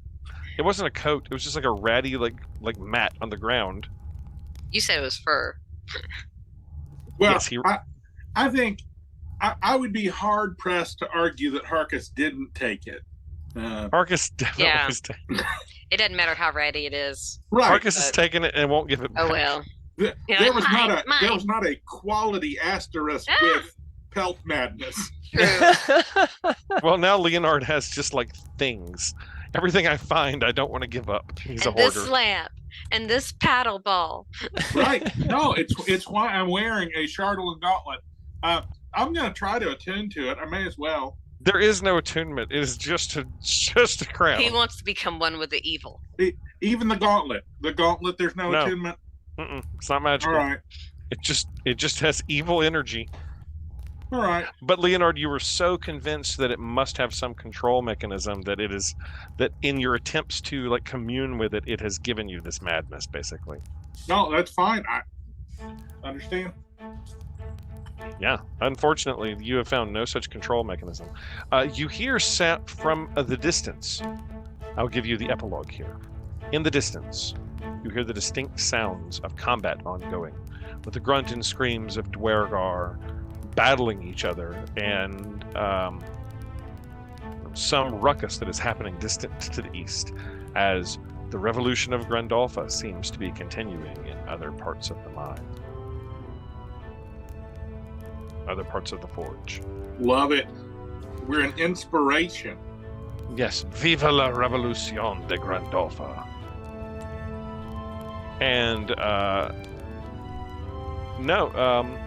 It wasn't a coat. It was just like a ratty like mat on the ground. You said it was fur. Well, Yes, I think I would be hard pressed to argue that Harkus didn't take it. Harkus definitely Yeah. is taking It doesn't matter how ratty it is. Right. Harkus is taking it and won't give it back. Oh well. There Yeah, was mine. there was not a quality asterisk Ah. with pelt madness. True. Well, now Leonard has just like things. Everything I find, I don't want to give up. He's a And this hoarder. lamp and this paddle ball. Right. No, it's why I'm wearing a Chardolin gauntlet. I'm gonna try to attune to it. I may as well. There is no attunement. It is just a crown. He wants to become one with the evil. Even the gauntlet. The gauntlet, there's no No. attunement. It's not magical. All right. It just has evil energy. All right. But Leonard, you were so convinced that it must have some control mechanism that in your attempts to like commune with it, it has given you this madness, basically. No, that's fine. I understand. Yeah. Unfortunately, you have found no such control mechanism. You hear from the distance. I'll give you the epilogue here. In the distance, you hear the distinct sounds of combat ongoing, with the grunt and screams of Dwergar battling each other, and some ruckus that is happening distant to the east, as the revolution of Grandolpha seems to be continuing in other parts of the mine, other parts of the forge. Love it. We're an inspiration. Yes, viva la revolution de Grandolpha. And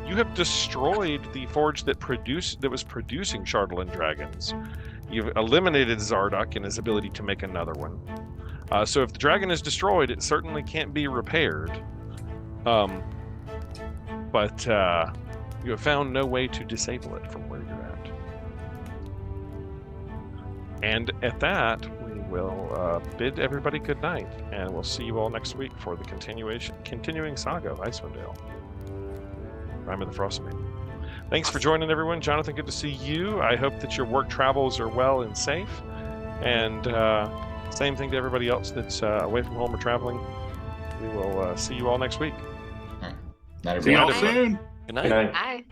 you have destroyed the forge that was producing Chardolin dragons. You've eliminated Zardoc and his ability to make another one. So if the dragon is destroyed, it certainly can't be repaired. But you have found no way to disable it from where you're at. And at that, we will bid everybody good night, and we'll see you all next week for the continuing saga of Icewind Dale. Rime of the Frostmaiden. Thanks for joining, everyone. Jonathan, good to see you. I hope that your work travels are well and safe. And same thing to everybody else that's away from home or traveling. We will see you all next week. Night, See y'all everyone. soon. Good night. Good night. Bye.